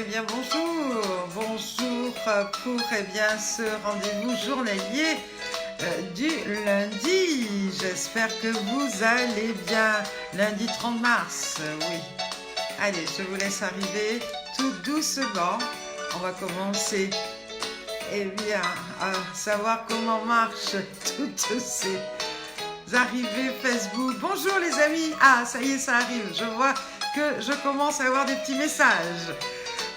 bien bonjour pour ce rendez-vous journalier du lundi. J'espère que vous allez bien. Lundi 30 mars, oui. Allez, je vous laisse arriver tout doucement. On va commencer, à savoir comment marchent toutes ces arrivées Facebook. Bonjour les amis. Ah, ça y est, ça arrive. Je vois que je commence à avoir des petits messages.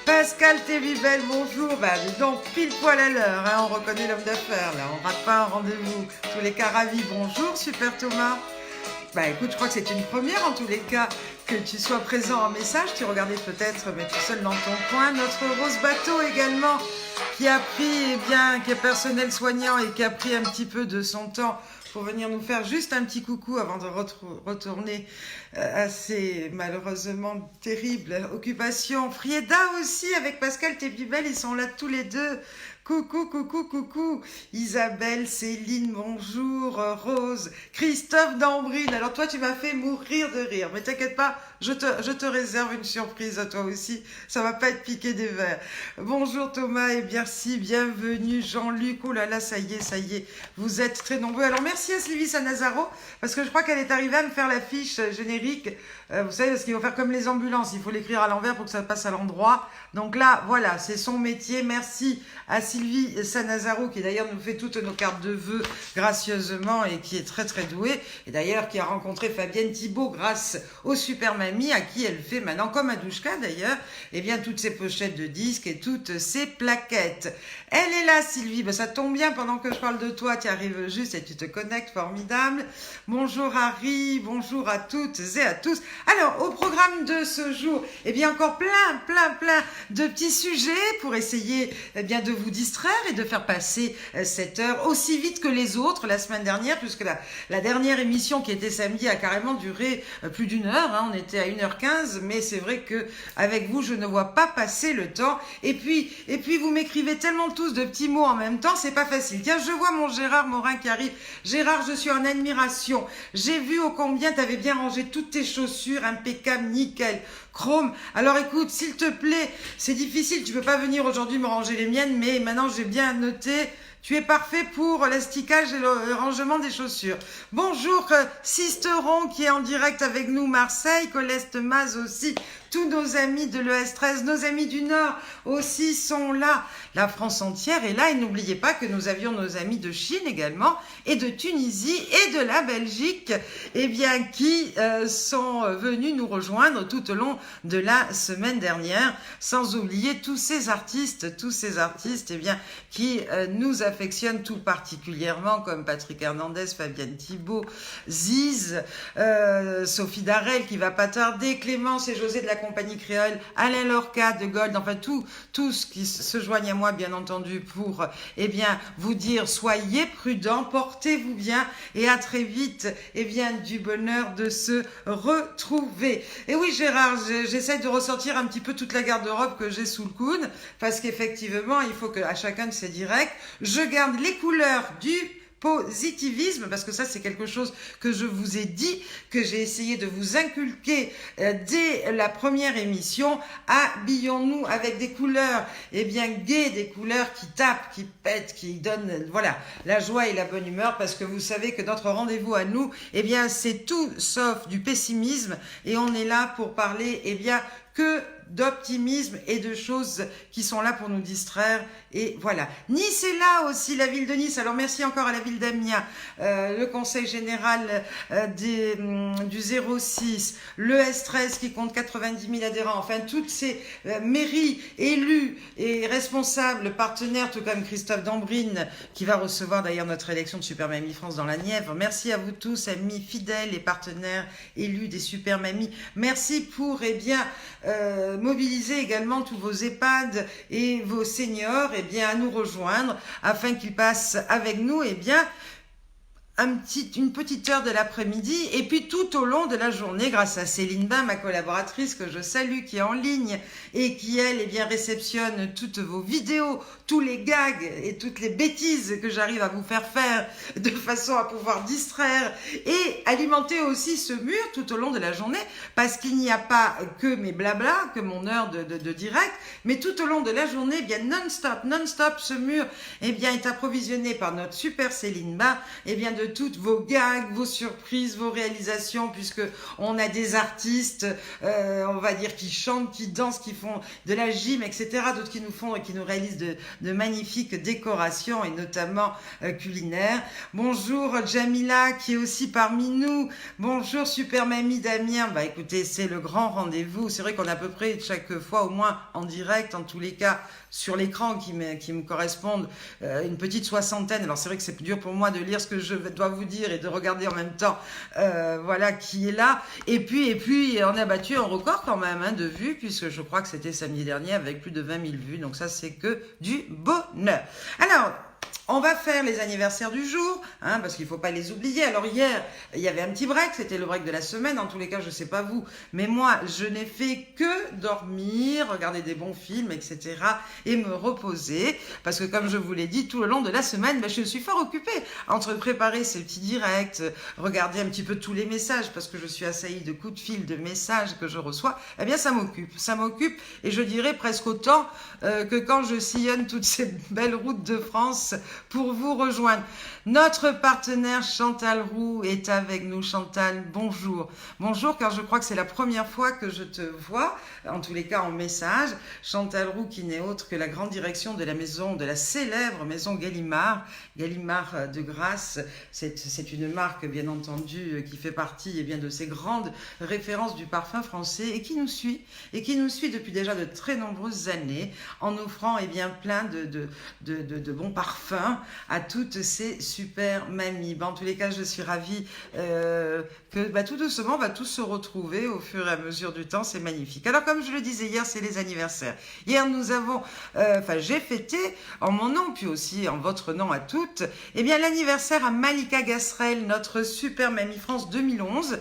Pascal Tébibel, bonjour. Dis donc, pile poil à l'heure, hein, on reconnaît l'homme d'affaires, là, on rate pas un rendez-vous. Tous les cas ravis, bonjour, super Thomas. Écoute, je crois que c'est une première en tous les cas que tu sois présent en message. Tu regardais peut-être, mais tout seul dans ton coin. Notre Rose Bateau également, qui a pris, qui est personnel soignant et qui a pris un petit peu de son temps pour venir nous faire juste un petit coucou avant de retourner à ces malheureusement terribles occupations. Frieda aussi avec Pascal Tébibel, ils sont là tous les deux. Coucou. Isabelle, Céline, bonjour. Rose, Christophe Dambrine. Alors toi, tu m'as fait mourir de rire. Mais t'inquiète pas, je te réserve une surprise à toi aussi. Ça va pas être piqué des verres. Bonjour Thomas et merci, bienvenue Jean-Luc. Oh là là, ça y est. Vous êtes très nombreux. Alors merci à Sylvie Sanazaro, parce que je crois qu'elle est arrivée à me faire la fiche générique. Vous savez, parce qu'il faut faire comme les ambulances. Il faut l'écrire à l'envers pour que ça passe à l'endroit. Donc là, voilà, c'est son métier. Merci à Sylvie Sanazaro, qui d'ailleurs nous fait toutes nos cartes de vœux gracieusement et qui est très très douée. Et d'ailleurs, qui a rencontré Fabienne Thibault grâce au Super Mamie, à qui elle fait maintenant, comme à Douchka d'ailleurs, toutes ces pochettes de disques et toutes ces plaquettes. Elle est là, Sylvie. Ça tombe bien, pendant que je parle de toi, tu arrives juste et tu te connectes, formidable. Bonjour Harry, bonjour à toutes et à tous. Alors, au programme de ce jour, encore plein de petits sujets pour essayer de vous distraire et de faire passer cette heure aussi vite que les autres la semaine dernière, puisque la dernière émission qui était samedi a carrément duré plus d'une heure, hein, on était à 1h15, mais c'est vrai que avec vous, je ne vois pas passer le temps. Et puis vous m'écrivez tellement tous de petits mots en même temps, c'est pas facile. Tiens, je vois mon Gérard Morin qui arrive. Gérard, je suis en admiration. J'ai vu ô combien tu avais bien rangé toutes tes chaussures, impeccable, nickel, chrome. Alors écoute, s'il te plaît, c'est difficile, tu peux pas venir aujourd'hui me ranger les miennes, mais maintenant j'ai bien noté. Tu es parfait pour l'esticage et le rangement des chaussures. Bonjour Sisteron qui est en direct avec nous, Marseille, Coleste Maz aussi. Tous nos amis de l'ES13, nos amis du Nord aussi sont là. La France entière est là. Et n'oubliez pas que nous avions nos amis de Chine également, et de Tunisie et de la Belgique, qui sont venus nous rejoindre tout au long de la semaine dernière. Sans oublier tous ces artistes qui nous affectionnent tout particulièrement, comme Patrick Hernandez, Fabienne Thibault, Ziz, Sophie Darel qui va pas tarder, Clémence et José de la compagnie créole, Alain Lorca de Gold, tous qui se joignent à moi bien entendu pour vous dire soyez prudents, portez-vous bien et à très vite du bonheur de se retrouver. Et oui Gérard, j'essaie de ressortir un petit peu toute la garde-robe que j'ai sous le coude, parce qu'effectivement il faut qu'à chacun de ces directs je garde les couleurs du positivisme, parce que ça c'est quelque chose que je vous ai dit, que j'ai essayé de vous inculquer dès la première émission. Habillons-nous avec des couleurs gaies, des couleurs qui tapent, qui pètent, qui donnent la joie et la bonne humeur, parce que vous savez que notre rendez-vous à nous c'est tout sauf du pessimisme, et on est là pour parler que d'optimisme et de choses qui sont là pour nous distraire. Et voilà. Nice est là aussi, la ville de Nice. Alors merci encore à la ville d'Amiens, le conseil général du 06, le S13 qui compte 90 000 adhérents, toutes ces mairies, élus et responsables, partenaires, tout comme Christophe Dambrine qui va recevoir d'ailleurs notre élection de Super Mamie France dans la Nièvre. Merci à vous tous, amis fidèles et partenaires élus des Super Mamies. Merci pour mobiliser également tous vos EHPAD et vos seniors à nous rejoindre afin qu'ils passent avec nous une petite heure de l'après-midi et puis tout au long de la journée grâce à Céline Bain, ma collaboratrice que je salue, qui est en ligne et qui elle eh bien réceptionne toutes vos vidéos, tous les gags et toutes les bêtises que j'arrive à vous faire de façon à pouvoir distraire et alimenter aussi ce mur tout au long de la journée, parce qu'il n'y a pas que mes blablas, que mon heure de direct, mais tout au long de la journée, eh bien non-stop, ce mur eh bien est approvisionné par notre super Céline Bain eh bien de toutes vos gags, vos surprises, vos réalisations, puisque on a des artistes, on va dire, qui chantent, qui dansent, qui font de la gym, etc. D'autres qui nous réalisent de magnifiques décorations et notamment culinaires. Bonjour Jamila qui est aussi parmi nous. Bonjour Super Mamie Damien. Bah écoutez, c'est le grand rendez-vous. C'est vrai qu'on a à peu près chaque fois au moins en direct, en tous les cas sur l'écran qui me correspondent, une petite soixantaine. Alors c'est vrai que c'est dur pour moi de lire ce que je dois vous dire et de regarder en même temps voilà qui est là. Et puis on a battu un record quand même de vues, puisque je crois que c'était samedi dernier avec plus de 20 000 vues. Donc ça c'est que du bonheur. Alors on va faire les anniversaires du jour, parce qu'il ne faut pas les oublier. Alors hier, il y avait un petit break, c'était le break de la semaine. En tous les cas, je ne sais pas vous, mais moi, je n'ai fait que dormir, regarder des bons films, etc. et me reposer. Parce que comme je vous l'ai dit, tout le long de la semaine, je suis fort occupée. Entre préparer ces petits directs, regarder un petit peu tous les messages, parce que je suis assaillie de coups de fil, de messages que je reçois, eh bien ça m'occupe. Ça m'occupe, et je dirais presque autant que quand je sillonne toutes ces belles routes de France pour vous rejoindre. Notre partenaire Chantal Roux est avec nous. Chantal, bonjour. Bonjour, car je crois que c'est la première fois que je te vois, en tous les cas en message. Chantal Roux, qui n'est autre que la grande direction de la maison, de la célèbre maison Gallimard, Gallimard de Grasse. C'est une marque, bien entendu, qui fait partie eh bien, de ces grandes références du parfum français et qui nous suit depuis déjà de très nombreuses années en offrant eh bien, plein de bons parfums à toutes ces super mamies. En tous les cas, je suis ravie que tout doucement, on va tous se retrouver au fur et à mesure du temps. C'est magnifique. Alors, comme je le disais hier, c'est les anniversaires. Hier, nous avons, j'ai fêté en mon nom, puis aussi en votre nom à toutes, eh bien, l'anniversaire à Malika Gasrel, notre super mamie France 2011,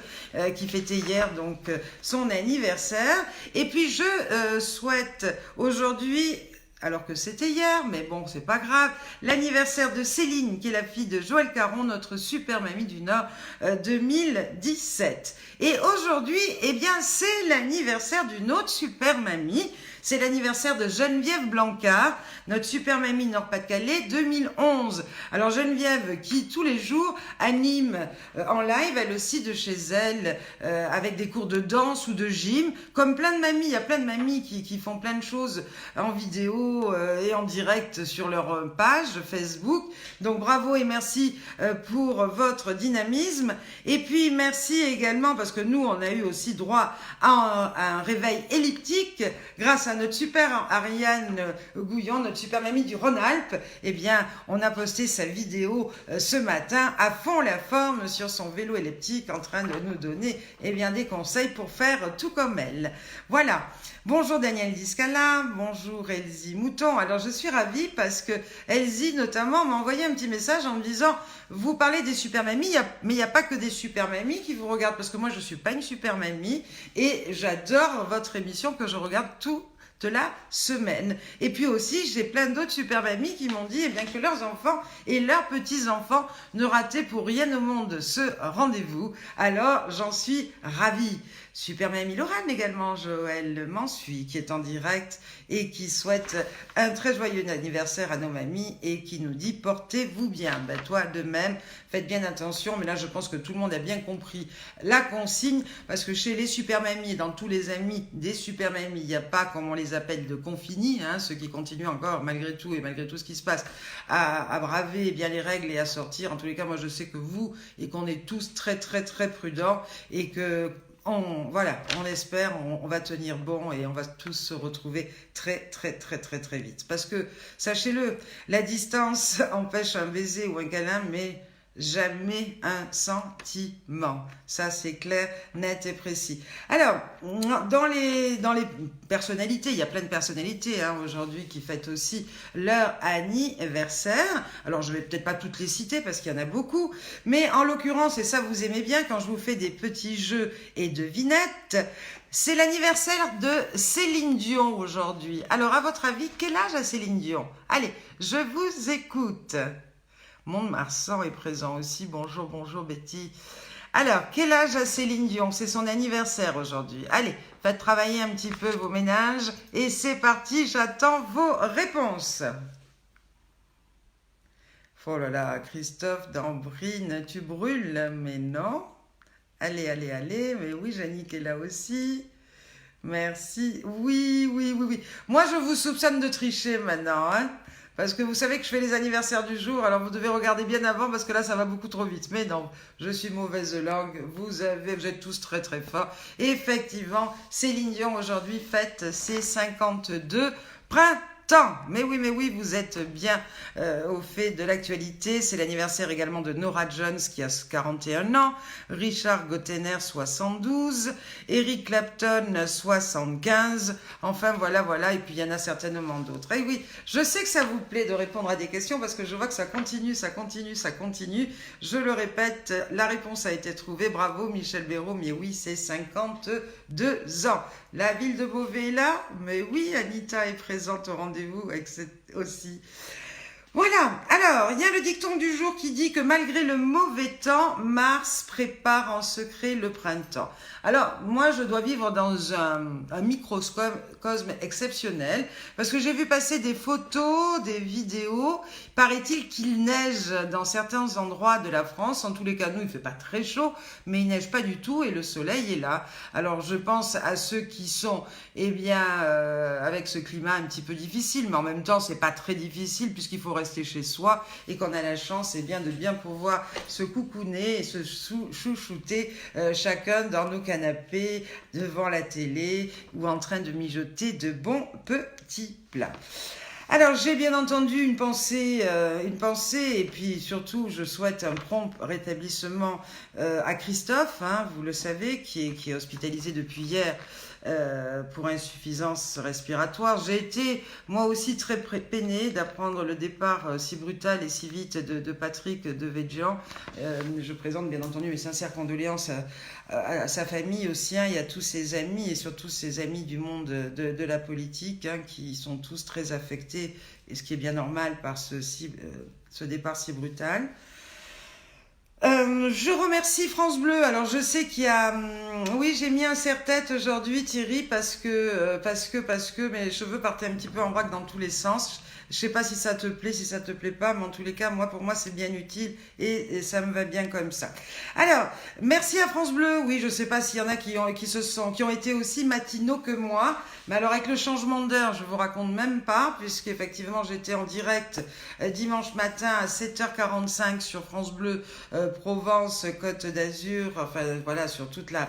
qui fêtait hier donc son anniversaire. Et puis, je souhaite aujourd'hui, alors que c'était hier, mais bon, c'est pas grave, l'anniversaire de Céline, qui est la fille de Joël Caron, notre super mamie du Nord 2017. Et aujourd'hui, eh bien, c'est l'anniversaire d'une autre super mamie. C'est l'anniversaire de Geneviève Blancard, notre super mamie Nord-Pas-de-Calais 2011. Alors Geneviève qui tous les jours anime en live, elle aussi de chez elle, avec des cours de danse ou de gym, comme plein de mamies. Il y a plein de mamies qui font plein de choses en vidéo et en direct sur leur page Facebook. Donc bravo et merci pour votre dynamisme. Et puis merci également parce que nous on a eu aussi droit à un réveil elliptique grâce à notre super Ariane Gouillon, notre super mamie du Rhône-Alpes. Eh bien, on a posté sa vidéo ce matin à fond la forme sur son vélo elliptique en train de nous donner eh bien, des conseils pour faire tout comme elle. Voilà. Bonjour Daniel Discala, bonjour Elsie Mouton. Alors je suis ravie parce que Elsie notamment m'a envoyé un petit message en me disant vous parlez des super mamies, mais il n'y a pas que des super mamies qui vous regardent, parce que moi je ne suis pas une super mamie et j'adore votre émission que je regarde toute la semaine. Et puis aussi, j'ai plein d'autres super mamies qui m'ont dit eh bien, que leurs enfants et leurs petits-enfants ne rataient pour rien au monde ce rendez-vous. Alors, j'en suis ravie. Super mamie Lorraine également, Joël Mansuy, qui est en direct et qui souhaite un très joyeux anniversaire à nos mamies et qui nous dit portez-vous bien. Ben, toi de même, faites bien attention, mais là je pense que tout le monde a bien compris la consigne, parce que chez les super mamies, dans tous les amis des super mamies, il n'y a pas, comme on les appelle, de confinis, ceux qui continuent encore malgré tout et malgré tout ce qui se passe à braver eh bien les règles et à sortir. En tous les cas, moi je sais que vous et qu'on est tous très très très prudents et que on espère, on va tenir bon et on va tous se retrouver très très très très très vite. Parce que, sachez-le, la distance empêche un baiser ou un câlin, mais jamais un sentiment. Ça, c'est clair, net et précis. Alors, dans les personnalités, il y a plein de personnalités hein, aujourd'hui qui fêtent aussi leur anniversaire. Alors, je vais peut-être pas toutes les citer parce qu'il y en a beaucoup, mais en l'occurrence, et ça vous aimez bien quand je vous fais des petits jeux et devinettes, c'est l'anniversaire de Céline Dion aujourd'hui. Alors, à votre avis, quel âge a Céline Dion? Allez, je vous écoute. Mont-de-Marsan est présent aussi. Bonjour, bonjour Betty. Alors, quel âge a Céline Dion? C'est son anniversaire aujourd'hui. Allez, faites travailler un petit peu vos ménages. Et c'est parti, j'attends vos réponses. Oh là là, Christophe d'Ambrine, tu brûles, mais non. Allez, allez, allez. Mais oui, Jannick est là aussi. Merci. Oui, oui, oui, oui. Moi, je vous soupçonne de tricher maintenant, hein. Parce que vous savez que je fais les anniversaires du jour, alors vous devez regarder bien avant parce que là ça va beaucoup trop vite. Mais non, je suis mauvaise langue, vous êtes tous très très forts. Et effectivement, Céline Dion aujourd'hui fête ses 52 printemps. Mais oui, vous êtes bien au fait de l'actualité. C'est l'anniversaire également de Norah Jones qui a 41 ans, Richard Gottener 72, Eric Clapton 75. Enfin voilà, et puis il y en a certainement d'autres. Et oui, je sais que ça vous plaît de répondre à des questions parce que je vois que ça continue. Je le répète, la réponse a été trouvée. Bravo Michel Béraud, mais oui, c'est 52 ans. La ville de Beauvais est là, mais oui, Anita est présente au rendez-vous avec aussi. Voilà, alors, il y a le dicton du jour qui dit que malgré le mauvais temps, Mars prépare en secret le printemps. Alors, moi, je dois vivre dans un microcosme exceptionnel, parce que j'ai vu passer des photos, des vidéos. Paraît-il qu'il neige dans certains endroits de la France. En tous les cas, nous, il fait pas très chaud, mais il neige pas du tout et le soleil est là. Alors, je pense à ceux qui sont, avec ce climat un petit peu difficile, mais en même temps, c'est pas très difficile puisqu'il faut rester chez soi et qu'on a la chance de bien pouvoir se coucouner et se chouchouter chacun dans nos canapés, devant la télé ou en train de mijoter de bons petits plats. Alors, j'ai bien entendu une pensée, et puis surtout, je souhaite un prompt rétablissement à Christophe, hein, vous le savez, qui est hospitalisé depuis hier pour insuffisance respiratoire. J'ai été, moi aussi, très peinée d'apprendre le départ si brutal et si vite de Patrick Devedjian. Je présente, bien entendu, mes sincères condoléances à sa famille, aux siens et à tous ses amis, et surtout ses amis du monde de la politique, hein, qui sont tous très affectés, et ce qui est bien normal par ce départ si brutal. Je remercie France Bleu. Alors je sais qu'il y a, oui, j'ai mis un serre-tête aujourd'hui, Thierry, parce que mes cheveux partaient un petit peu en vrac dans tous les sens. Je sais pas si ça te plaît, si ça te plaît pas, mais en tous les cas, pour moi, c'est bien utile et ça me va bien comme ça. Alors, merci à France Bleu. Oui, je sais pas s'il y en a qui ont été aussi matinaux que moi. Mais alors, avec le changement d'heure, je vous raconte même pas, puisqu'effectivement, j'étais en direct dimanche matin à 7h45 sur France Bleu, Provence, Côte d'Azur, enfin, voilà, sur toute la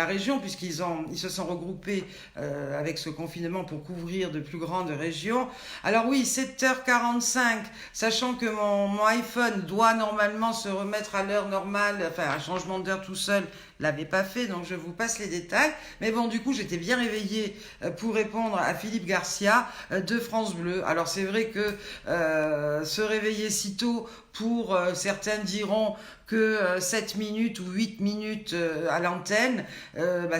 région, puisqu'ils se sont regroupés avec ce confinement pour couvrir de plus grandes régions. Alors oui, 7h45, sachant que mon iPhone doit normalement se remettre à l'heure normale, enfin un changement d'heure tout seul, l'avait pas fait, donc je vous passe les détails. Mais bon, du coup, j'étais bien réveillée pour répondre à Philippe Garcia de France Bleu. Alors c'est vrai que se réveiller si tôt, pour certains diront que 7 minutes ou 8 minutes à l'antenne,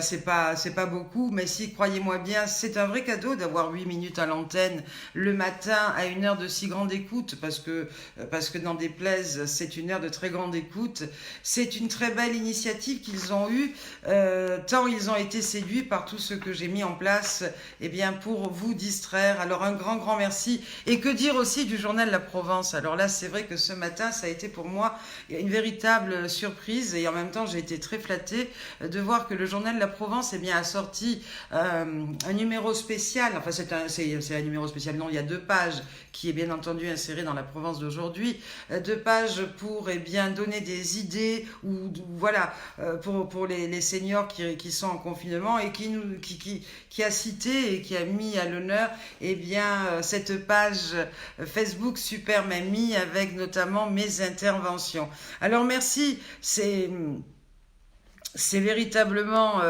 c'est pas beaucoup, mais si, croyez-moi bien, c'est un vrai cadeau d'avoir 8 minutes à l'antenne le matin à une heure de si grande écoute, parce que n'en déplaise, c'est une heure de très grande écoute. C'est une très belle initiative qu'ils ont eue, tant ils ont été séduits par tout ce que j'ai mis en place, pour vous distraire. Alors un grand merci. Et que dire aussi du journal La Provence? Alors là, c'est vrai que ce matin, ça a été pour moi une véritable surprise, et en même temps, j'ai été très flattée de voir que le journal La Provence a sorti un numéro spécial. Enfin, c'est un numéro spécial. Non, il y a 2 pages qui est bien entendu inséré dans la Provence d'aujourd'hui, de pages pour bien donner des idées ou voilà pour les seniors qui sont en confinement et qui a cité et qui a mis à l'honneur cette page Facebook Super Mamie avec notamment mes interventions. Alors merci, c'est véritablement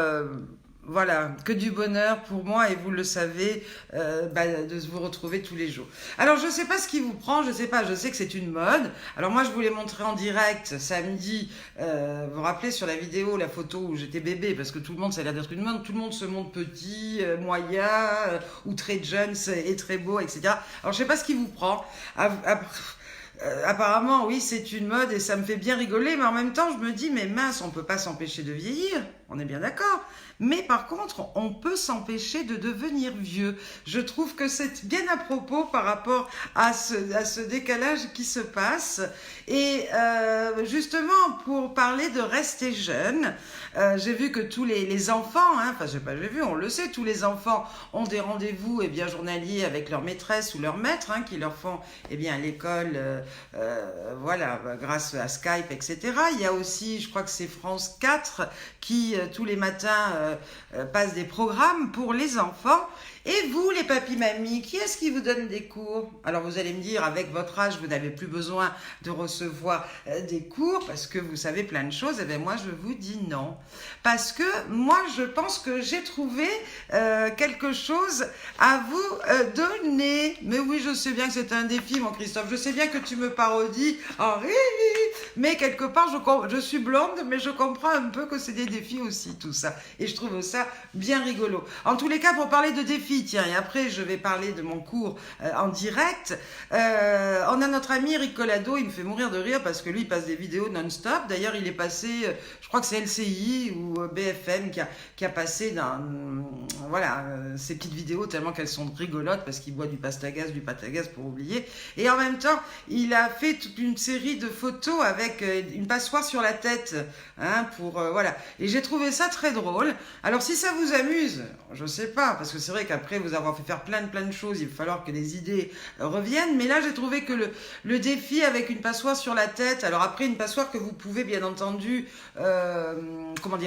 voilà, que du bonheur pour moi et vous le savez de vous retrouver tous les jours. Alors je sais pas ce qui vous prend, je sais pas, je sais que c'est une mode. Alors moi je vous l'ai montré en direct samedi, vous vous rappelez sur la vidéo, la photo où j'étais bébé, parce que tout le monde, ça a l'air d'être une mode, tout le monde se montre petit, moyen ou très jeune et très beau, etc. Alors je sais pas ce qui vous prend. Apparemment, oui, c'est une mode et ça me fait bien rigoler, mais en même temps, je me dis, mais mince, on peut pas s'empêcher de vieillir, on est bien d'accord. Mais par contre, on peut s'empêcher de devenir vieux. Je trouve que c'est bien à propos par rapport à ce décalage qui se passe. Et justement, pour parler de rester jeune, j'ai vu que tous les enfants, on le sait, tous les enfants ont des rendez-vous journaliers avec leur maîtresse ou leur maître, qui leur font à l'école, grâce à Skype, etc. Il y a aussi, je crois que c'est France 4 qui tous les matins passe des programmes pour les enfants. Et vous, les papis-mamies, qui est-ce qui vous donne des cours? Alors vous allez me dire, avec votre âge, vous n'avez plus besoin de recevoir des cours parce que vous savez plein de choses. Et bien moi, je vous dis non. Parce que moi, je pense que j'ai trouvé quelque chose à vous donner. Mais oui, je sais bien que c'est un défi, mon Christophe. Je sais bien que tu me parodies, Henri. Mais quelque part, je suis blonde, mais je comprends un peu que c'est des défis aussi, tout ça. Et je trouve ça bien rigolo. En tous les cas, pour parler de défis, tiens, et après je vais parler de mon cours en direct. On a notre ami Eric Collado, il me fait mourir de rire parce que lui il passe des vidéos non-stop. D'ailleurs il est passé, je crois que c'est LCI ou BFM qui a passé ces petites vidéos tellement qu'elles sont rigolotes parce qu'il boit du patagas pour oublier. Et en même temps il a fait toute une série de photos avec une passoire sur la tête, voilà. Et j'ai trouvé ça très drôle. Alors si ça vous amuse, je sais pas, parce que c'est vrai qu'après vous avoir fait faire plein de choses, il va falloir que les idées reviennent. Mais là, j'ai trouvé que le défi avec une passoire sur la tête, alors après une passoire que vous pouvez bien entendu,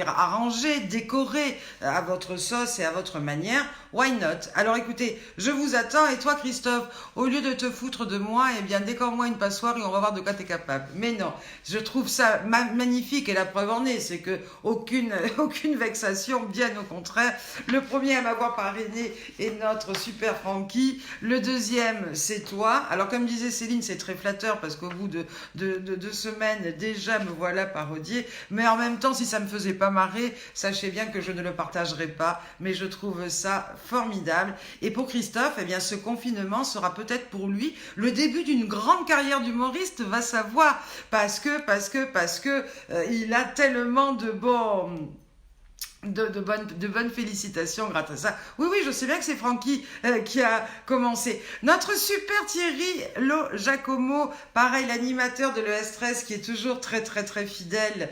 arranger, décorer à votre sauce et à votre manière, why not? Alors écoutez, je vous attends et toi Christophe, au lieu de te foutre de moi, décore-moi une passoire et on va voir de quoi t'es capable. Mais non, je trouve ça magnifique et la preuve en est, c'est que aucune vexation, bien au contraire. Le premier à m'avoir parrainé est notre super Francky. Le deuxième, c'est toi. Alors, comme disait Céline, c'est très flatteur parce qu'au bout de 2 semaines, déjà me voilà parodiée. Mais en même temps, si ça me faisait pas marrer, sachez bien que je ne le partagerai pas. Mais je trouve ça formidable. Et pour Christophe, ce confinement sera peut-être pour lui le début d'une grande carrière d'humoriste, va savoir. Parce que il a tellement de bonnes félicitations grâce à ça. Oui, je sais bien que c'est Francky qui a commencé. Notre super Thierry Lo Giacomo, pareil, l'animateur de l'ES13 qui est toujours très très fidèle,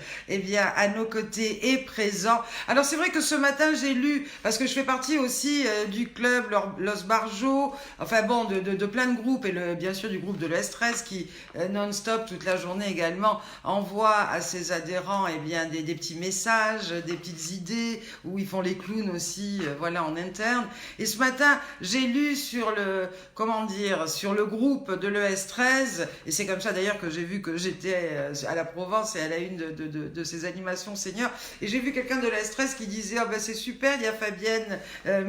à nos côtés est présent. Alors c'est vrai que ce matin j'ai lu, parce que je fais partie aussi du club Los Barjos, de plein de groupes, et bien sûr du groupe de l'ES13 qui non-stop toute la journée également envoie à ses adhérents des petits messages, des petites idées, où ils font les clowns aussi, en interne. Et ce matin, j'ai lu sur le groupe de l'ES13, et c'est comme ça d'ailleurs que j'ai vu que j'étais à la Provence et à la une de ces animations seniors, et j'ai vu quelqu'un de l'ES13 qui disait c'est super, il y a Fabienne,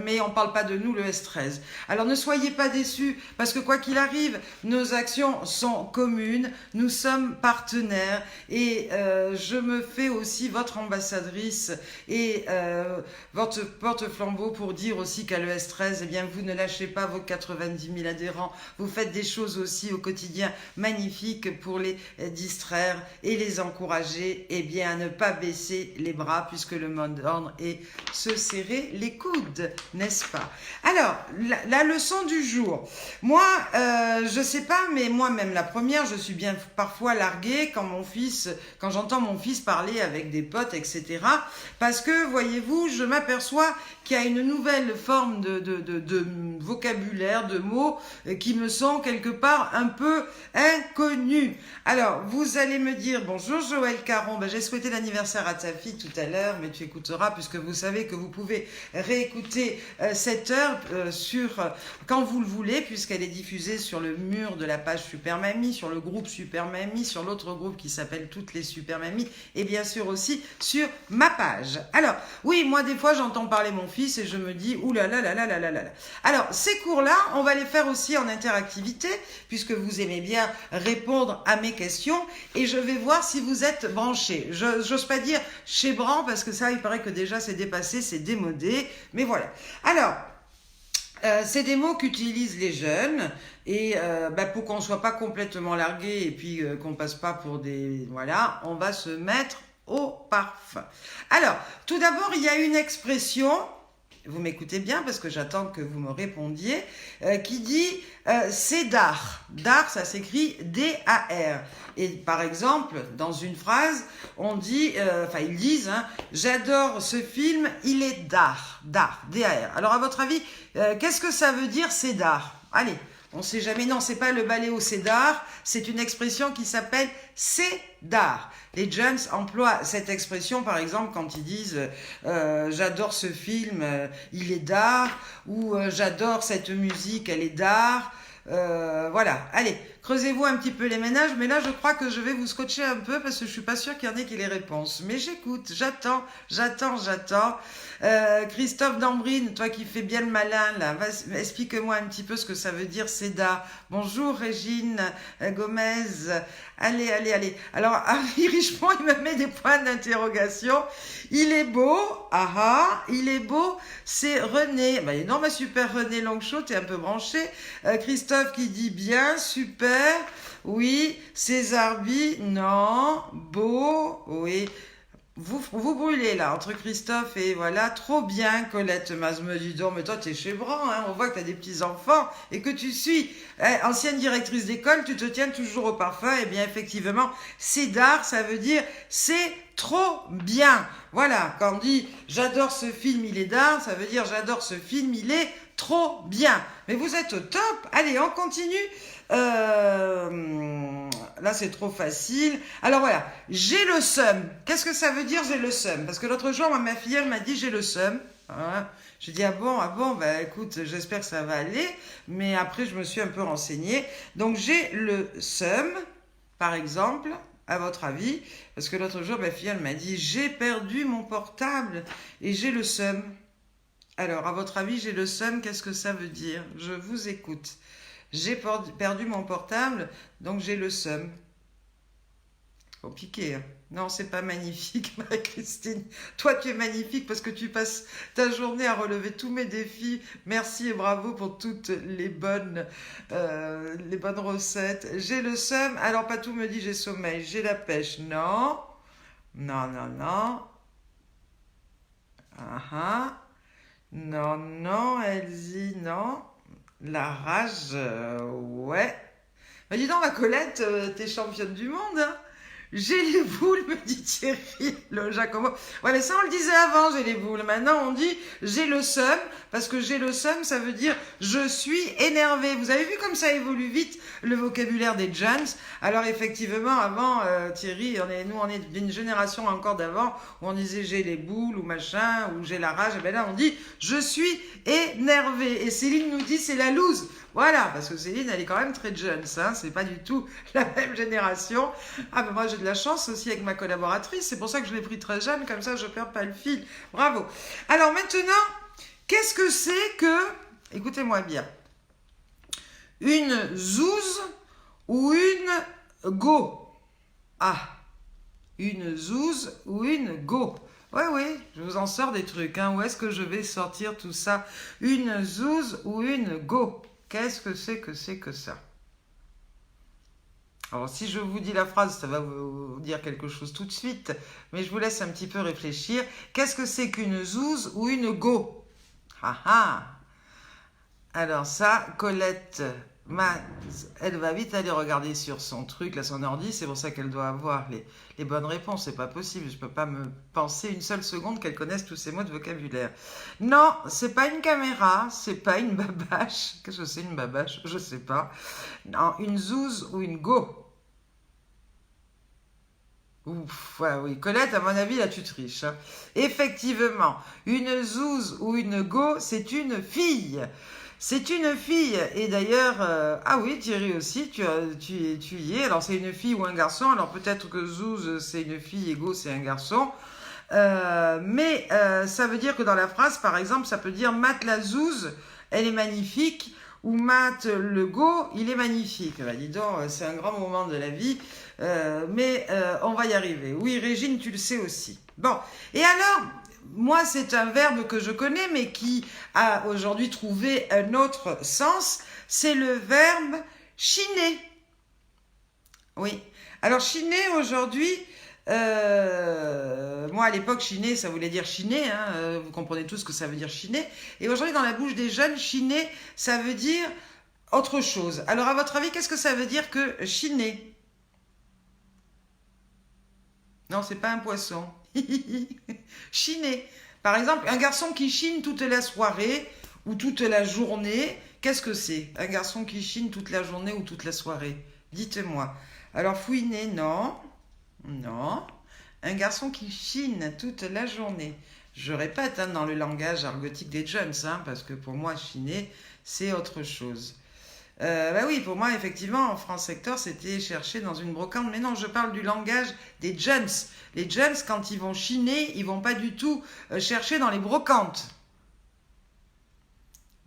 mais on parle pas de nous, l'ES13. Alors ne soyez pas déçus, parce que quoi qu'il arrive, nos actions sont communes, nous sommes partenaires, et je me fais aussi votre ambassadrice et votre porte-flambeau pour dire aussi qu'à l'ES13, vous ne lâchez pas vos 90 000 adhérents. Vous faites des choses aussi au quotidien magnifiques pour les distraire et les encourager à ne pas baisser les bras, puisque le mot d'ordre est se serrer les coudes, n'est-ce pas? Alors, la leçon du jour. Moi, je sais pas, mais moi-même la première, je suis bien parfois larguée quand j'entends mon fils parler avec des potes, etc. Parce que voyez-vous, je m'aperçois qu'il y a une nouvelle forme de vocabulaire, de mots qui me sont quelque part un peu inconnus. Alors, vous allez me dire, bonjour Joël Caron, j'ai souhaité l'anniversaire à ta fille tout à l'heure, mais tu écouteras puisque vous savez que vous pouvez réécouter cette heure quand vous le voulez, puisqu'elle est diffusée sur le mur de la page Super Mamie, sur le groupe Super Mamie, sur l'autre groupe qui s'appelle Toutes les Super Mamies, et bien sûr aussi sur ma page. Alors, oui, moi des fois j'entends parler mon fils et je me dis, ouh là là là là là là là. Alors, ces cours-là, on va les faire aussi en interactivité, puisque vous aimez bien répondre à mes questions, et je vais voir si vous êtes branchés. J'ose pas dire chez Bran, parce que ça, il paraît que déjà c'est dépassé, c'est démodé, mais voilà. Alors, c'est des mots qu'utilisent les jeunes et pour qu'on ne soit pas complètement largué et puis qu'on passe pas pour des... Voilà, on va se mettre au parfum. Alors, tout d'abord, il y a une expression, vous m'écoutez bien parce que j'attends que vous me répondiez, qui dit c'est d'art. D'art, ça s'écrit D-A-R. Et par exemple, dans une phrase, on dit, ils disent, j'adore ce film, il est d'art. D'art, D-A-R. Alors, à votre avis, qu'est-ce que ça veut dire c'est d'art? Allez, on ne sait jamais. Non, c'est pas le balai au cédar, c'est une expression qui s'appelle c'est d'art. Les jeunes emploient cette expression, par exemple, quand ils disent j'adore ce film, il est d'art, ou j'adore cette musique, elle est d'art. Voilà, allez, creusez-vous un petit peu les ménages, mais là je crois que je vais vous scotcher un peu parce que je suis pas sûre qu'il y en ait qui aient les réponses. Mais j'écoute, j'attends. Christophe Dambrine, toi qui fais bien le malin là, explique-moi un petit peu ce que ça veut dire CEDA. Bonjour Régine Gomez. Allez. Alors, Harry Richemont, il me met des points d'interrogation. Il est beau, il est beau, c'est René. Non, ma super René Longchaud, t'es un peu branché. Christophe qui dit bien, super, oui. César B, non, beau, oui. Vous brûlez là, entre Christophe et voilà, trop bien Colette Mas, me dis donc, mais toi t'es chez Bran, on voit que t'as des petits-enfants et que tu suis ancienne directrice d'école, tu te tiens toujours au parfum, et bien effectivement, c'est d'art, ça veut dire c'est trop bien. Voilà, quand on dit j'adore ce film, il est d'art, ça veut dire j'adore ce film, il est trop bien. Mais vous êtes au top, allez, on continue. Là c'est trop facile. Alors voilà, j'ai le seum. Qu'est-ce que ça veut dire j'ai le seum? Parce que l'autre jour, ma fille, elle m'a dit j'ai le seum. J'ai dit ah bon, écoute, j'espère que ça va aller. Mais après, je me suis un peu renseignée. Donc j'ai le seum, par exemple, à votre avis. Parce que l'autre jour, ma fille, elle m'a dit j'ai perdu mon portable et j'ai le seum. Alors, à votre avis, j'ai le seum, qu'est-ce que ça veut dire? Je vous écoute. J'ai perdu mon portable, donc j'ai le seum. Compliqué, hein? Non, c'est pas magnifique, Marie-Christine. Toi, tu es magnifique parce que tu passes ta journée à relever tous mes défis. Merci et bravo pour toutes les bonnes recettes. J'ai le seum. Alors, Patou me dit j'ai sommeil. J'ai la pêche. Non. Non, Elsie, non. La rage, ouais. Mais dis donc, ma Colette, t'es championne du monde, hein. J'ai les boules, me dit Thierry, le Jacobo. Ouais, mais ça, on le disait avant, j'ai les boules. Maintenant, on dit j'ai le seum, parce que j'ai le seum, ça veut dire je suis énervé. Vous avez vu comme ça évolue vite le vocabulaire des jeunes. Alors, effectivement, avant, Thierry, on est d'une génération encore d'avant, où on disait j'ai les boules, ou machin, ou j'ai la rage. Et bien là, on dit je suis énervé. Et Céline nous dit c'est la loose. Voilà, parce que Céline, elle est quand même très jeune, ça, c'est pas du tout la même génération. Ah, ben moi, j'ai de la chance aussi avec ma collaboratrice, c'est pour ça que je l'ai pris très jeune, comme ça, je perds pas le fil. Bravo. Alors maintenant, qu'est-ce que c'est que, écoutez-moi bien, une zouze ou une go? Une zouze ou une go? Oui, je vous en sors des trucs, hein. Où est-ce que je vais sortir tout ça? Une zouze ou une go? Qu'est-ce que c'est que ça? Alors, si je vous dis la phrase, ça va vous dire quelque chose tout de suite, mais je vous laisse un petit peu réfléchir. Qu'est-ce que c'est qu'une zouze ou une go? Alors ça, Colette bah, elle va vite aller regarder sur son truc, là, son ordi, c'est pour ça qu'elle doit avoir les bonnes réponses. C'est pas possible, je peux pas me penser une seule seconde qu'elle connaisse tous ces mots de vocabulaire. Non, c'est pas une caméra, c'est pas une babache. Qu'est-ce que c'est une babache? Je sais pas. Non, une zouze ou une go. Ouf, ouais, oui. Colette, à mon avis, là, tu triches, hein. Effectivement, une zouze ou une go, c'est une fille. C'est une fille. Et d'ailleurs, ah oui, Thierry aussi, tu y es. Alors, c'est une fille ou un garçon. Alors, peut-être que zouze, c'est une fille et go, c'est un garçon. Mais ça veut dire que dans la phrase, par exemple, ça peut dire Matt la zouze, elle est magnifique, ou Matt le go, il est magnifique. Bah, dis donc, c'est un grand moment de la vie, mais on va y arriver. Oui, Régine, tu le sais aussi. Bon, et alors, moi, c'est un verbe que je connais, mais qui a aujourd'hui trouvé un autre sens. C'est le verbe chiner. Oui. Alors, chiner aujourd'hui, moi à l'époque, chiner, ça voulait dire chiner, hein, vous comprenez tous ce que ça veut dire chiner. Et aujourd'hui, dans la bouche des jeunes, chiner, ça veut dire autre chose. Alors, à votre avis, qu'est-ce que ça veut dire que chiner? Non, c'est pas un poisson. Chiner. Par exemple, un garçon qui chine toute la soirée ou toute la journée, qu'est-ce que c'est? Un garçon qui chine toute la journée ou toute la soirée? Dites-moi. Alors, fouiner, non. Non. Un garçon qui chine toute la journée. Je répète, hein, dans le langage argotique des jeunes, hein, parce que pour moi, chiner, c'est autre chose. Bah oui, pour moi, effectivement, en France Sector, c'était chercher dans une brocante. Mais non, je parle du langage des jeunes. Les jeunes, quand ils vont chiner, ils vont pas du tout chercher dans les brocantes.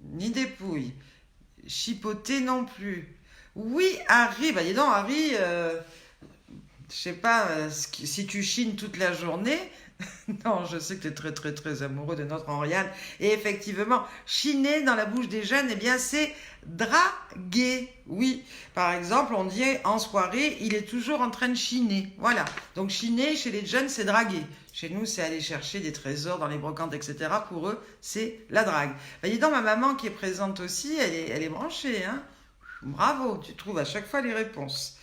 Ni dépouille. Chipoter non plus. Oui, Harry, bah dis donc, Harry, je sais pas, si tu chines toute la journée, non, je sais que tu es très très très amoureux de notre Henriane. Et effectivement, chiner dans la bouche des jeunes, eh bien c'est draguer. Oui, par exemple, on dit en soirée, il est toujours en train de chiner. Voilà, donc chiner chez les jeunes, c'est draguer. Chez nous, c'est aller chercher des trésors dans les brocantes, etc. Pour eux, c'est la drague. Ben, dis donc, ma maman qui est présente aussi, elle est branchée, hein. Bravo, tu trouves à chaque fois les réponses.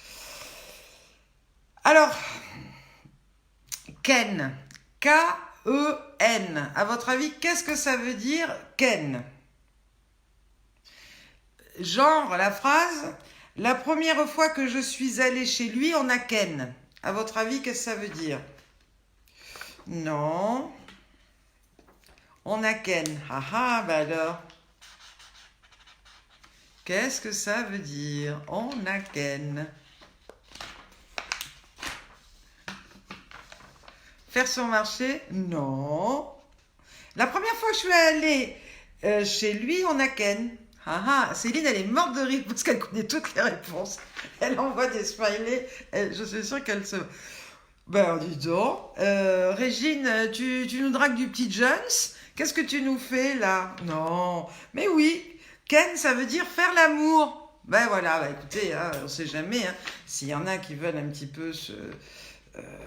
Alors, Ken. K-E-N. À votre avis, qu'est-ce que ça veut dire Ken? Genre, la phrase, la première fois que je suis allée chez lui, on a Ken. À votre avis, qu'est-ce que ça veut dire? Non. On a Ken. Ah ah, bah alors. Qu'est-ce que ça veut dire? On a Ken. Faire son marché? Non. La première fois que je suis allée chez lui, on a Ken. Ah ah, Céline, elle est morte de rire parce qu'elle connaît toutes les réponses. Elle envoie des smileys. Je suis sûre qu'elle se... Ben, dis donc. Régine, tu nous dragues du petit Jones? Qu'est-ce que tu nous fais là? Non. Mais oui, Ken, ça veut dire faire l'amour. Ben voilà, bah, écoutez, hein, on sait jamais. Hein, s'il y en a qui veulent un petit peu se...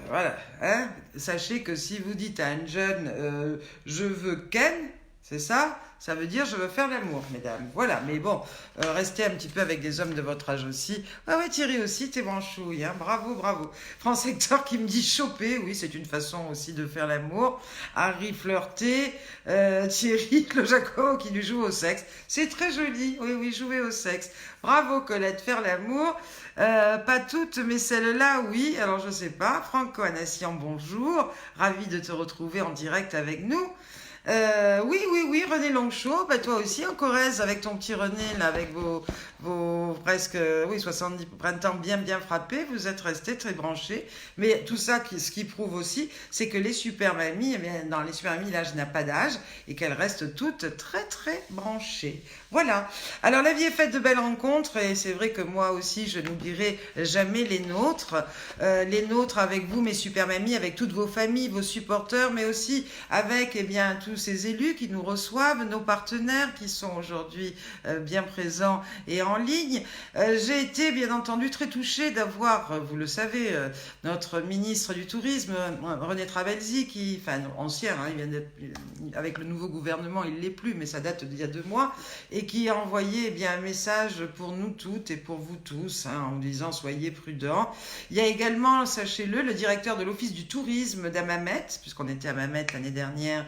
voilà, hein. Sachez que si vous dites à un jeune je veux Ken, c'est ça, ça veut dire je veux faire l'amour, mesdames. Voilà, mais bon, restez un petit peu avec des hommes de votre âge aussi. Ah ouais, Thierry aussi, t'es branchouille, hein. Bravo, bravo. France Hector qui me dit choper, oui, c'est une façon aussi de faire l'amour. Harry flirter, Thierry, le Jaco qui lui joue au sexe. C'est très joli, oui, oui, jouer au sexe. Bravo Colette, faire l'amour. Pas toutes, mais celle-là, oui. Alors, je sais pas. Franco Anassian, bonjour. Ravi de te retrouver en direct avec nous. Oui, oui, oui, René Longchaud, bah toi aussi en Corrèze avec ton petit René, là, avec vos presque, oui, 70 printemps bien, bien frappés, vous êtes restés très branchés. Mais tout ça, ce qui prouve aussi, c'est que les super mamies, eh bien, dans les super mamies, l'âge n'a pas d'âge et qu'elles restent toutes très, très branchées. Voilà. Alors, la vie est faite de belles rencontres et c'est vrai que moi aussi, je n'oublierai jamais les nôtres. Les nôtres avec vous, mes super mamies, avec toutes vos familles, vos supporters, mais aussi avec, eh bien, tous ces élus qui nous reçoivent, nos partenaires qui sont aujourd'hui bien présents et en en ligne. J'ai été bien entendu très touchée d'avoir, vous le savez, notre ministre du Tourisme, René Travelsi, qui, enfin ancien, hein, il vient d'être, avec le nouveau gouvernement, il ne l'est plus, mais ça date d'il y a 2 mois, et qui a envoyé bien un message pour nous toutes et pour vous tous, hein, en disant soyez prudents. Il y a également, sachez-le, le directeur de l'Office du tourisme d'Hammamet, puisqu'on était à Hammamet l'année dernière,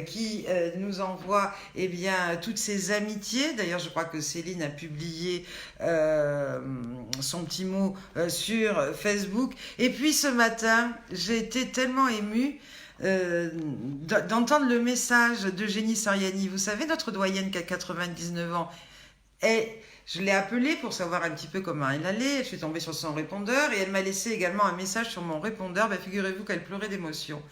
qui nous envoie eh bien, toutes ses amitiés. D'ailleurs, je crois que Céline a publié son petit mot sur Facebook. Et puis ce matin, j'ai été tellement émue d'entendre le message d'Eugénie Sariani. Vous savez, notre doyenne qui a 99 ans. Et je l'ai appelée pour savoir un petit peu comment elle allait. Je suis tombée sur son répondeur et elle m'a laissé également un message sur mon répondeur. Ben, figurez-vous qu'elle pleurait d'émotion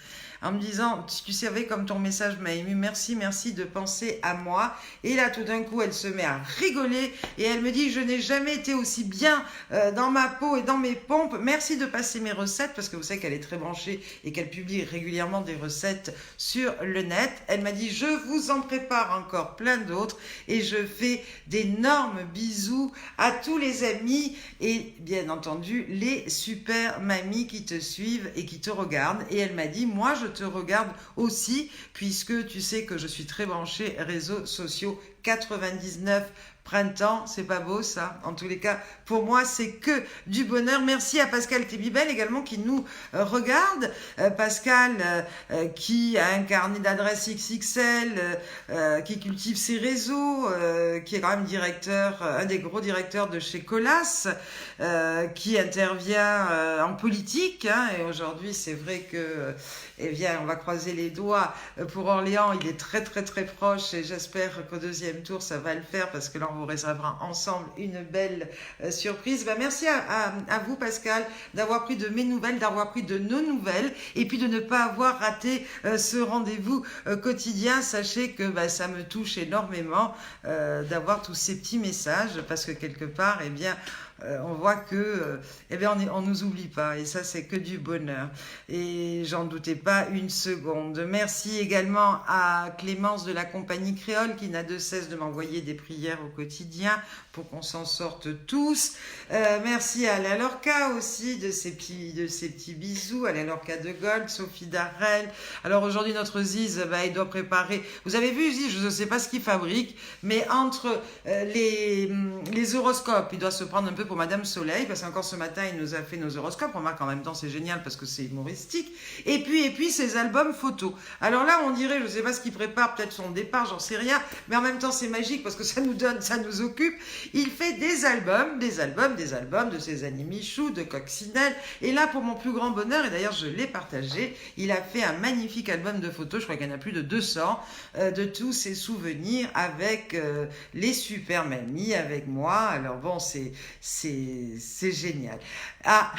en me disant, tu savais comme ton message m'a ému, merci de penser à moi. Et là, tout d'un coup, elle se met à rigoler et elle me dit, je n'ai jamais été aussi bien dans ma peau et dans mes pompes. Merci de passer mes recettes, parce que vous savez qu'elle est très branchée et qu'elle publie régulièrement des recettes sur le net. Elle m'a dit, je vous en prépare encore plein d'autres et je fais d'énormes bisous à tous les amis et bien entendu les super mamies qui te suivent et qui te regardent. Et elle m'a dit, moi je te regarde aussi, puisque tu sais que je suis très branchée réseaux sociaux. 99 printemps, c'est pas beau ça? En tous les cas, pour moi, c'est que du bonheur. Merci à Pascal Tébibel également qui nous regarde. Pascal qui a un carnet d'adresses XXL, qui cultive ses réseaux, qui est quand même directeur, un des gros directeurs de chez Colas, qui intervient en politique. Hein, et aujourd'hui, c'est vrai que, eh bien, on va croiser les doigts pour Orléans. Il est très proche et j'espère qu'au 2e tour, ça va le faire parce que là, on vous réservera ensemble une belle surprise. Ben, merci à vous, Pascal, d'avoir pris de mes nouvelles, d'avoir pris de nos nouvelles et puis de ne pas avoir raté ce rendez-vous quotidien. Sachez que ça me touche énormément d'avoir tous ces petits messages parce que quelque part, eh bien, on voit que on nous oublie pas et ça c'est que du bonheur et j'en doutais pas une seconde. Merci également à Clémence de la compagnie créole qui n'a de cesse de m'envoyer des prières au quotidien pour qu'on s'en sorte tous. Merci à Alain Lorca aussi de ces petits bisous, Alain Lorca de Gold, Sophie Darrel. Alors aujourd'hui notre Ziz, il doit préparer, vous avez vu Ziz, je ne sais pas ce qu'il fabrique, mais entre les horoscopes, il doit se prendre un peu pour Madame Soleil, parce qu'encore ce matin, il nous a fait nos horoscopes. Remarque, en même temps, c'est génial parce que c'est humoristique. Et puis, ses albums photos. Alors là, on dirait, je ne sais pas ce qu'il prépare, peut-être son départ, j'en sais rien, mais en même temps, c'est magique parce que ça nous occupe. Il fait des albums de ses amis Michou, de Coccinelle. Et là, pour mon plus grand bonheur, et d'ailleurs, je l'ai partagé, il a fait un magnifique album de photos, je crois qu'il y en a plus de 200, de tous ses souvenirs avec les super mamies, avec moi. Alors bon, c'est génial. Ah,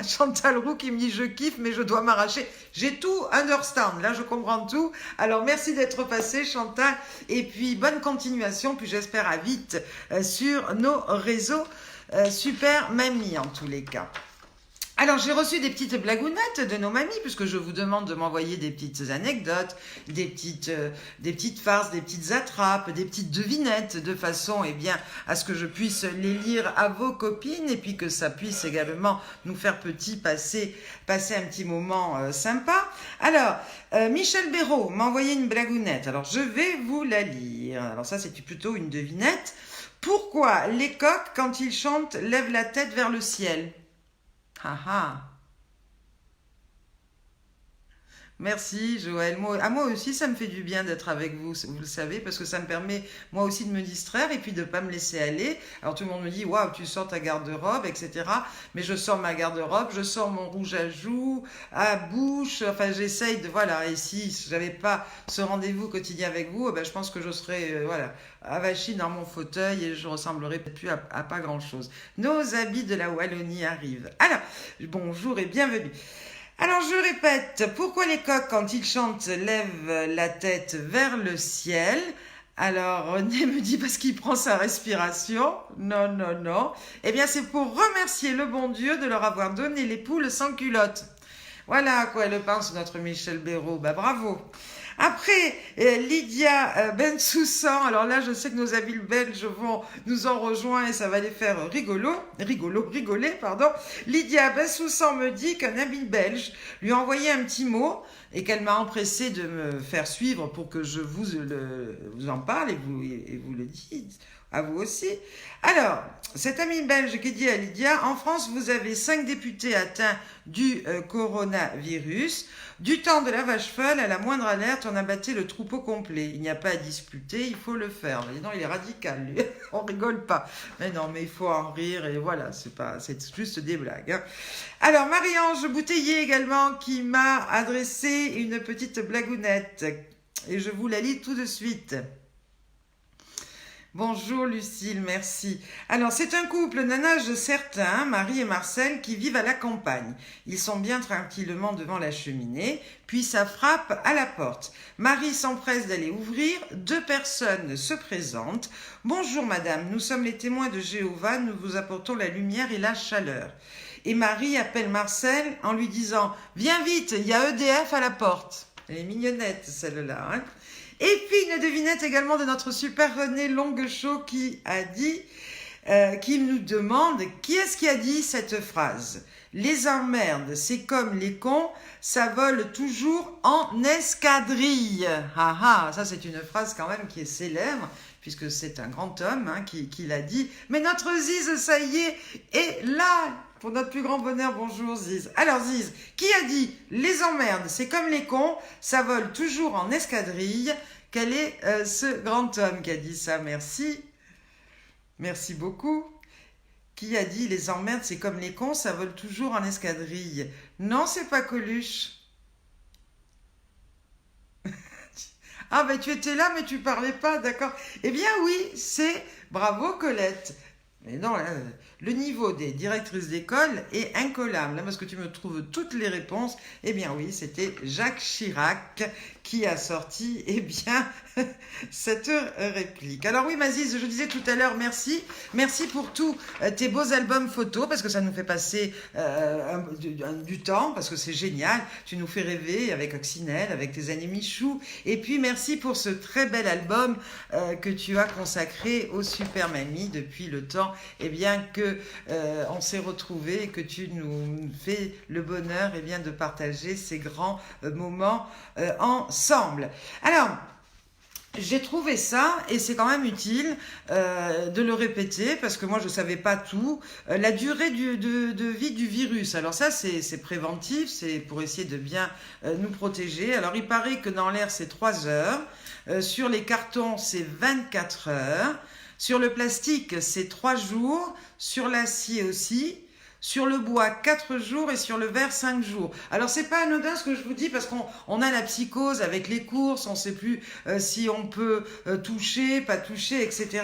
Chantal Roux qui me dit je kiffe mais je dois m'arracher. J'ai tout understand, là je comprends tout. Alors merci d'être passé Chantal et puis bonne continuation, puis j'espère à vite sur nos réseaux super mamie en tous les cas. Alors, j'ai reçu des petites blagounettes de nos mamies, puisque je vous demande de m'envoyer des petites anecdotes, des petites farces, des petites attrapes, des petites devinettes, de façon, eh bien, à ce que je puisse les lire à vos copines, et puis que ça puisse également nous faire passer un petit moment sympa. Alors, Michel Béraud m'a envoyé une blagounette. Alors, je vais vous la lire. Alors, ça, c'est plutôt une devinette. Pourquoi les coqs, quand ils chantent, lèvent la tête vers le ciel ? Ah ah. Merci Joël. Moi aussi, ça me fait du bien d'être avec vous, vous le savez, parce que ça me permet moi aussi de me distraire et puis de ne pas me laisser aller. Alors tout le monde me dit, waouh, tu sors ta garde-robe, etc. Mais je sors ma garde-robe, je sors mon rouge à joues, à bouche, enfin j'essaye de, voilà. Et si je n'avais pas ce rendez-vous quotidien avec vous, je pense que je serais, avachie dans mon fauteuil et je ressemblerais peut-être plus à pas grand-chose. Nos habits de la Wallonie arrivent. Alors, bonjour et bienvenue. Alors, je répète, pourquoi les coqs, quand ils chantent, lèvent la tête vers le ciel ? Alors, René me dit parce qu'il prend sa respiration. Non. Eh bien, c'est pour remercier le bon Dieu de leur avoir donné les poules sans culotte. Voilà à quoi elle pense, notre Michel Béraud. Bravo. Après, Lydia Bensoussan, alors là, je sais que nos amis belges vont nous en rejoindre et ça va les faire rigoler, pardon. Lydia Bensoussan me dit qu'un ami belge lui a envoyé un petit mot et qu'elle m'a empressé de me faire suivre pour que je vous en parle et vous le dites. À vous aussi. Alors, cet ami belge qui dit à Lydia, en France, vous avez 5 députés atteints du coronavirus. Du temps de la vache folle, à la moindre alerte, on abattait le troupeau complet. Il n'y a pas à disputer, il faut le faire. Mais non, il est radical, lui. On rigole pas. Mais non, mais il faut en rire et voilà, c'est juste des blagues. Hein. Alors, Marie-Ange Bouteiller également qui m'a adressé une petite blagounette. Et je vous la lis tout de suite. Bonjour Lucille, merci. Alors c'est un couple d'un âge certain, Marie et Marcel, qui vivent à la campagne. Ils sont bien tranquillement devant la cheminée, puis ça frappe à la porte. Marie s'empresse d'aller ouvrir, 2 personnes se présentent. Bonjour madame, nous sommes les témoins de Jéhovah, nous vous apportons la lumière et la chaleur. Et Marie appelle Marcel en lui disant « Viens vite, il y a EDF à la porte ». Elle est mignonnette celle-là, hein. Et puis une devinette également de notre super René Longuechaud qui a dit, qui nous demande qui est-ce qui a dit cette phrase. Les emmerdes, c'est comme les cons, ça vole toujours en escadrille. Ah ah, ça c'est une phrase quand même qui est célèbre puisque c'est un grand homme hein, qui l'a dit. Mais notre Ziz, ça y est là. Pour notre plus grand bonheur, bonjour Ziz. Alors Ziz, qui a dit « Les emmerdes, c'est comme les cons, ça vole toujours en escadrille ». Quel est ce grand homme qui a dit ça? Merci. Merci beaucoup. Qui a dit « Les emmerdes, c'est comme les cons, ça vole toujours en escadrille ». Non, c'est pas Coluche. Ah ben tu étais là, mais tu parlais pas, d'accord. Eh bien oui, c'est bravo Colette. Mais non, là, le niveau des directrices d'école est incollable, là, parce que tu me trouves toutes les réponses. Eh bien oui, c'était Jacques Chirac qui a sorti, eh bien, cette réplique. Alors oui, Maziz, je disais tout à l'heure, merci. Merci pour tous tes beaux albums photos, parce que ça nous fait passer du temps, parce que c'est génial. Tu nous fais rêver avec Occinelle, avec tes années Michou. Et puis, merci pour ce très bel album que tu as consacré aux Super Mamies depuis le temps, eh bien, que on s'est retrouvés et que tu nous fais le bonheur, eh bien, de partager ces grands moments ensemble. Alors, j'ai trouvé ça, et c'est quand même utile de le répéter, parce que moi je ne savais pas tout, la durée de vie du virus. Alors ça c'est préventif, c'est pour essayer de bien nous protéger. Alors il paraît que dans l'air c'est 3 heures, sur les cartons c'est 24 heures, sur le plastique c'est 3 jours, sur l'acier aussi, sur le bois 4 jours et sur le verre 5 jours. Alors c'est pas anodin ce que je vous dis parce qu'on a la psychose avec les courses, on sait plus si on peut toucher, pas toucher, etc.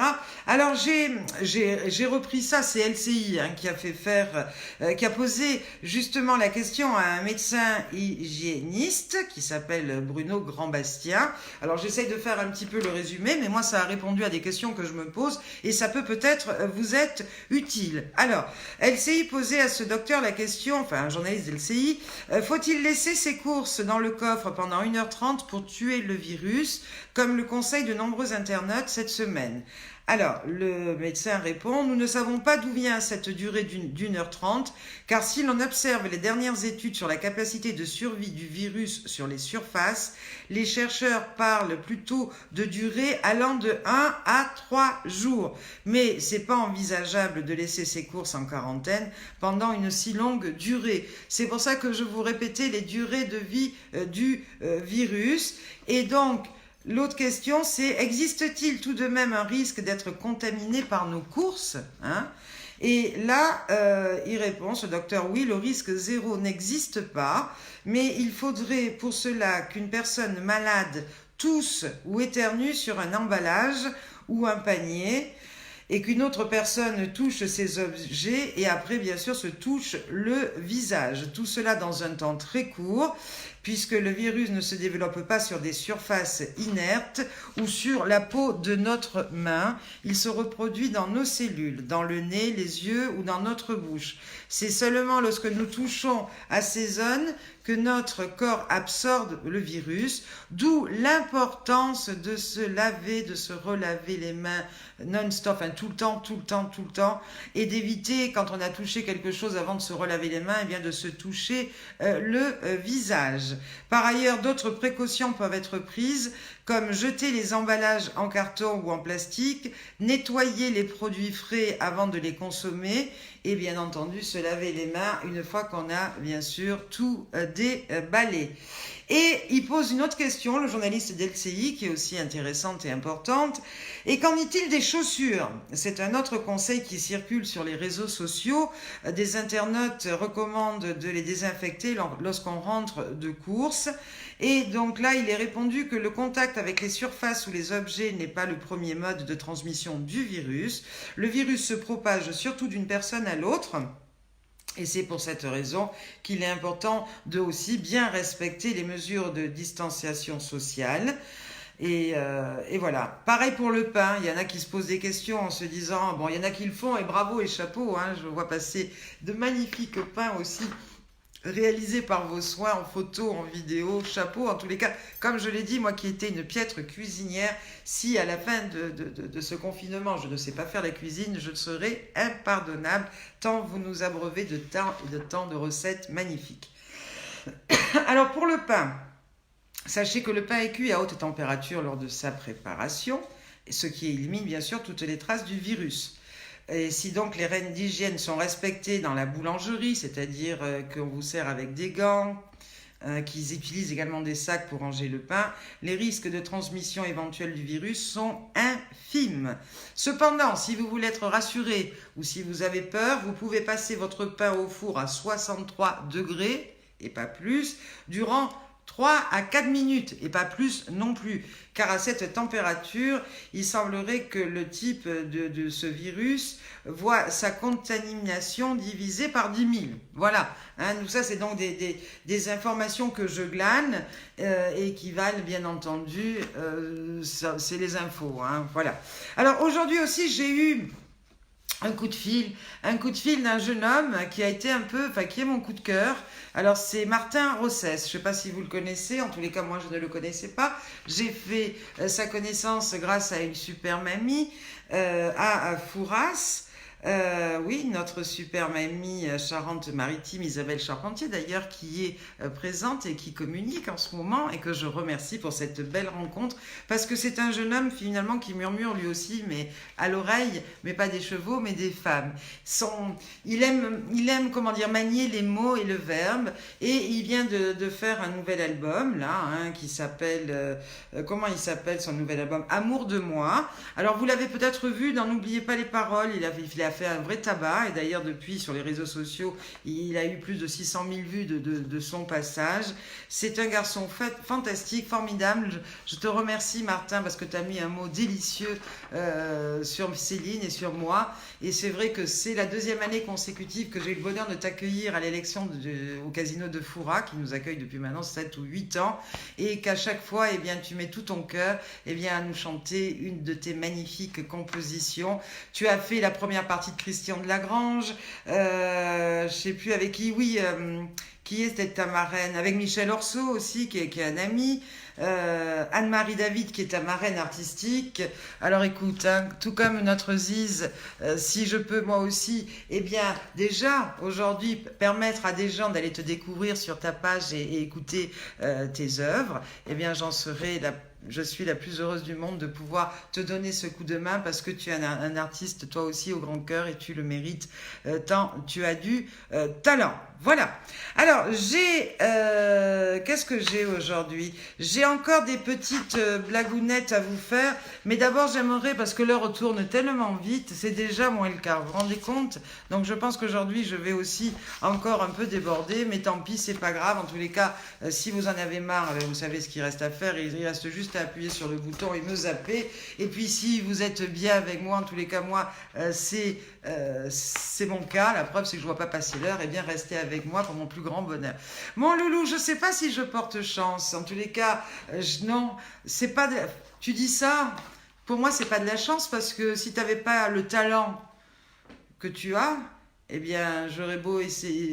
Alors j'ai repris ça, c'est LCI hein, qui a fait faire, qui a posé justement la question à un médecin hygiéniste qui s'appelle Bruno Grandbastien. Alors j'essaye de faire un petit peu le résumé, mais moi ça a répondu à des questions que je me pose et ça peut peut-être vous être utile. Alors LCI pose à ce docteur la question, enfin un journaliste de LCI, faut-il laisser ses courses dans le coffre pendant 1h30 pour tuer le virus, comme le conseillent de nombreux internautes cette semaine? Alors, le médecin répond, nous ne savons pas d'où vient cette durée d'1h30, car si l'on observe les dernières études sur la capacité de survie du virus sur les surfaces, les chercheurs parlent plutôt de durée allant de 1 à 3 jours. Mais c'est pas envisageable de laisser ces courses en quarantaine pendant une si longue durée. C'est pour ça que je vous répétais les durées de vie du virus. Et donc, l'autre question, c'est existe-t-il tout de même un risque d'être contaminé par nos courses hein? Et là, il répond, ce docteur, oui, le risque zéro n'existe pas, mais il faudrait pour cela qu'une personne malade tousse ou éternue sur un emballage ou un panier. et qu'une autre personne touche ces objets et après, bien sûr, se touche le visage. Tout cela dans un temps très court, puisque le virus ne se développe pas sur des surfaces inertes ou sur la peau de notre main. Il se reproduit dans nos cellules, dans le nez, les yeux ou dans notre bouche. C'est seulement lorsque nous touchons à ces zones que notre corps absorbe le virus, d'où l'importance de se laver, de se relaver les mains non-stop, enfin tout le temps, et d'éviter, quand on a touché quelque chose avant de se relaver les mains, eh bien de se toucher le visage. Par ailleurs, d'autres précautions peuvent être prises, comme jeter les emballages en carton ou en plastique, nettoyer les produits frais avant de les consommer, et bien entendu se laver les mains une fois qu'on a bien sûr tout déballé. Et il pose une autre question, le journaliste d'LCI, qui est aussi intéressante et importante. Et qu'en est-il des chaussures? C'est un autre conseil qui circule sur les réseaux sociaux. Des internautes recommandent de les désinfecter lorsqu'on rentre de course. Et donc là, il est répondu que le contact avec les surfaces ou les objets n'est pas le premier mode de transmission du virus. Le virus se propage surtout d'une personne à l'autre. Et c'est pour cette raison qu'il est important de aussi bien respecter les mesures de distanciation sociale. Et voilà. Pareil pour le pain, il y en a qui se posent des questions en se disant, bon, il y en a qui le font et bravo et chapeau, hein, je vois passer de magnifiques pains aussi réalisés par vos soins en photo, en vidéo, chapeau. En tous les cas, comme je l'ai dit, moi qui étais une piètre cuisinière, si à la fin de ce confinement, je ne sais pas faire la cuisine, je serai impardonnable, tant vous nous abreuvez de temps et de temps de recettes magnifiques. Alors pour le pain, sachez que le pain est cuit à haute température lors de sa préparation, ce qui élimine bien sûr toutes les traces du virus. Et si donc les règles d'hygiène sont respectées dans la boulangerie, c'est-à-dire qu'on vous sert avec des gants, qu'ils utilisent également des sacs pour ranger le pain, les risques de transmission éventuelle du virus sont infimes. Cependant, si vous voulez être rassuré ou si vous avez peur, vous pouvez passer votre pain au four à 63 degrés et pas plus, durant 3 à 4 minutes et pas plus non plus, car à cette température, il semblerait que le type de ce virus voit sa contamination divisée par 10 000. Voilà, hein, nous ça c'est donc des informations que je glane et qui valent bien entendu, c'est les infos, hein, voilà. Alors aujourd'hui aussi j'ai eu un coup de fil d'un jeune homme qui a été qui est mon coup de cœur. Alors c'est Martin Rossès, je ne sais pas si vous le connaissez, en tous les cas moi je ne le connaissais pas. J'ai fait sa connaissance grâce à une super mamie à Fouras. Oui, notre super mamie Charente-Maritime, Isabelle Charpentier d'ailleurs, qui est présente et qui communique en ce moment et que je remercie pour cette belle rencontre parce que c'est un jeune homme finalement qui murmure lui aussi, mais à l'oreille, mais pas des chevaux, mais des femmes. Il aime comment dire, manier les mots et le verbe et il vient de faire un nouvel album là, hein, qui s'appelle, comment il s'appelle son nouvel album? Amour de moi. Alors vous l'avez peut-être vu dans N'oubliez pas les paroles, il a fait un vrai tabac et d'ailleurs depuis sur les réseaux sociaux il a eu plus de 600 000 vues de son passage. C'est un garçon fantastique, formidable. Je te remercie Martin parce que tu as mis un mot délicieux sur Céline et sur moi et c'est vrai que c'est la deuxième année consécutive que j'ai eu le bonheur de t'accueillir à l'élection au casino de Fouras qui nous accueille depuis maintenant 7 ou 8 ans et qu'à chaque fois eh bien, tu mets tout ton cœur eh bien, à nous chanter une de tes magnifiques compositions. Tu as fait la première partie de Christian de Lagrange, je sais plus avec qui, oui, qui est ta marraine, avec Michel Orso aussi, qui est un ami, Anne-Marie David, qui est ta marraine artistique. Alors écoute, hein, tout comme notre Ziz, si je peux moi aussi, eh bien déjà, aujourd'hui, permettre à des gens d'aller te découvrir sur ta page et écouter tes œuvres, eh bien je suis la plus heureuse du monde de pouvoir te donner ce coup de main parce que tu es un artiste toi aussi au grand cœur et tu le mérites tant tu as du talent. Voilà. Alors, qu'est-ce que j'ai aujourd'hui? J'ai encore des petites blagounettes à vous faire, mais d'abord j'aimerais, parce que l'heure tourne tellement vite, c'est déjà moins le quart, vous vous rendez compte? Donc je pense qu'aujourd'hui je vais aussi encore un peu déborder, mais tant pis, c'est pas grave. En tous les cas, si vous en avez marre, vous savez ce qu'il reste à faire, il reste juste qu'à appuyer sur le bouton et me zapper. Et puis si vous êtes bien avec moi, en tous les cas moi, c'est mon cas. La preuve c'est que je vois pas passer l'heure. Et bien restez avec moi pour mon plus grand bonheur. Mon loulou, je sais pas si je porte chance. En tous les cas, non, c'est pas. Tu dis ça. Pour moi, c'est pas de la chance parce que si tu n'avais pas le talent que tu as, eh bien, j'aurais beau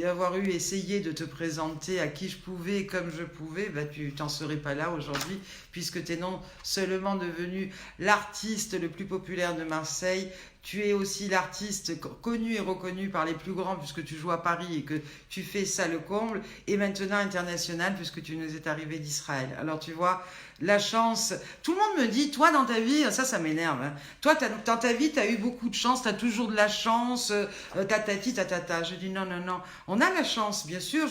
avoir essayé de te présenter à qui je pouvais et comme je pouvais, bah, tu t'en serais pas là aujourd'hui, puisque tu es non seulement devenu l'artiste le plus populaire de Marseille, tu es aussi l'artiste connu et reconnu par les plus grands, puisque tu joues à Paris et que tu fais ça le comble, et maintenant international, puisque tu nous es arrivé d'Israël. Alors tu vois, la chance, tout le monde me dit, toi dans ta vie, ça m'énerve, hein. Toi dans ta vie, tu as eu beaucoup de chance, tu as toujours de la chance, tatati, tatata. Je dis non, non, non, on a la chance, bien sûr,